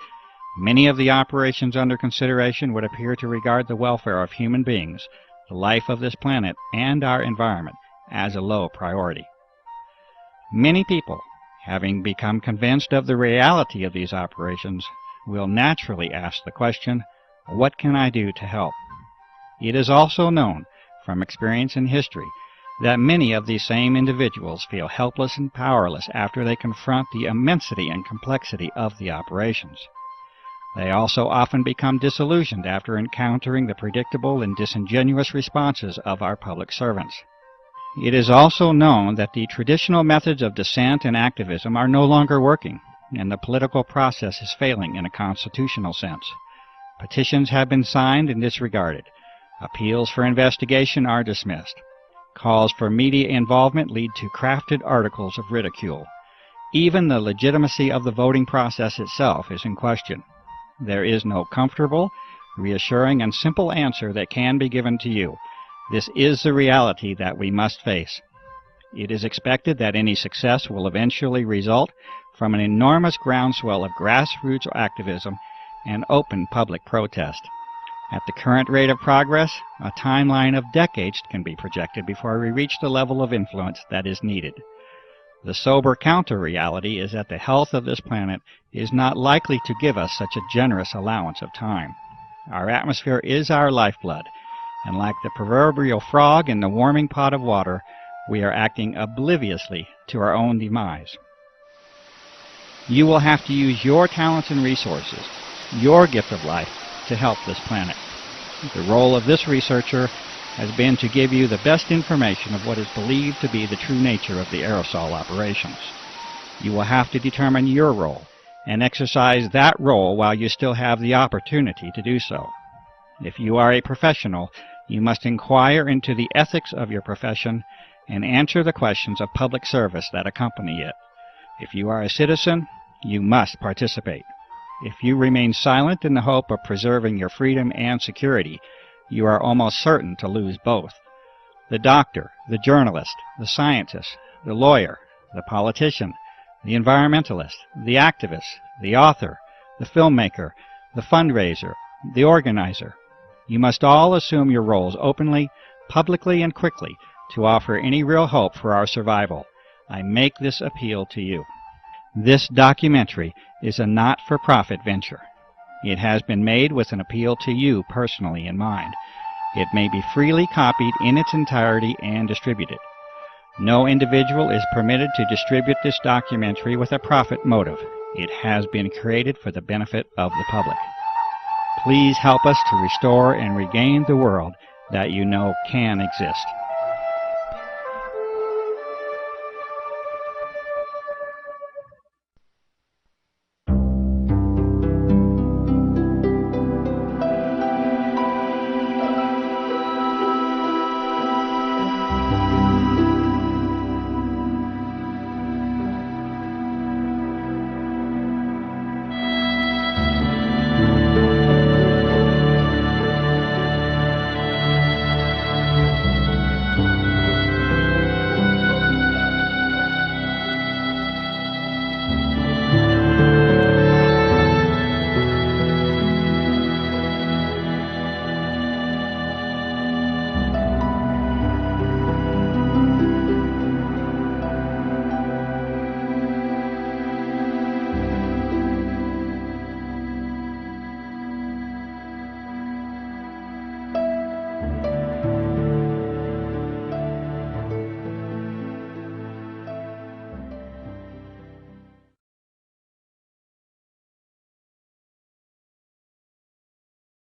Many of the operations under consideration would appear to regard the welfare of human beings, the life of this planet, and our environment as a low priority. Many people, having become convinced of the reality of these operations, will naturally ask the question, what can I do to help? It is also known from experience in history that many of these same individuals feel helpless and powerless after they confront the immensity and complexity of the operations. They also often become disillusioned after encountering the predictable and disingenuous responses of our public servants. It is also known that the traditional methods of dissent and activism are no longer working, and the political process is failing in a constitutional sense. Petitions have been signed and disregarded. Appeals for investigation are dismissed. Calls for media involvement lead to crafted articles of ridicule. Even the legitimacy of the voting process itself is in question. There is no comfortable, reassuring, and simple answer that can be given to you. This is the reality that we must face. It is expected that any success will eventually result from an enormous groundswell of grassroots activism and open public protest. At the current rate of progress, a timeline of decades can be projected before we reach the level of influence that is needed. The sober counter-reality is that the health of this planet is not likely to give us such a generous allowance of time. Our atmosphere is our lifeblood, and like the proverbial frog in the warming pot of water, we are acting obliviously to our own demise. You will have to use your talents and resources, your gift of life, to help this planet. The role of this researcher has been to give you the best information of what is believed to be the true nature of the aerosol operations. You will have to determine your role and exercise that role while you still have the opportunity to do so. If you are a professional, you must inquire into the ethics of your profession and answer the questions of public service that accompany it. If you are a citizen, you must participate. If you remain silent in the hope of preserving your freedom and security, you are almost certain to lose both. The doctor, the journalist, the scientist, the lawyer, the politician, the environmentalist, the activist, the author, the filmmaker, the fundraiser, the organizer. You must all assume your roles openly, publicly, and quickly to offer any real hope for our survival. I make this appeal to you. This documentary is a not-for-profit venture. It has been made with an appeal to you personally in mind. It may be freely copied in its entirety and distributed. No individual is permitted to distribute this documentary with a profit motive. It has been created for the benefit of the public. Please help us to restore and regain the world that you know can exist.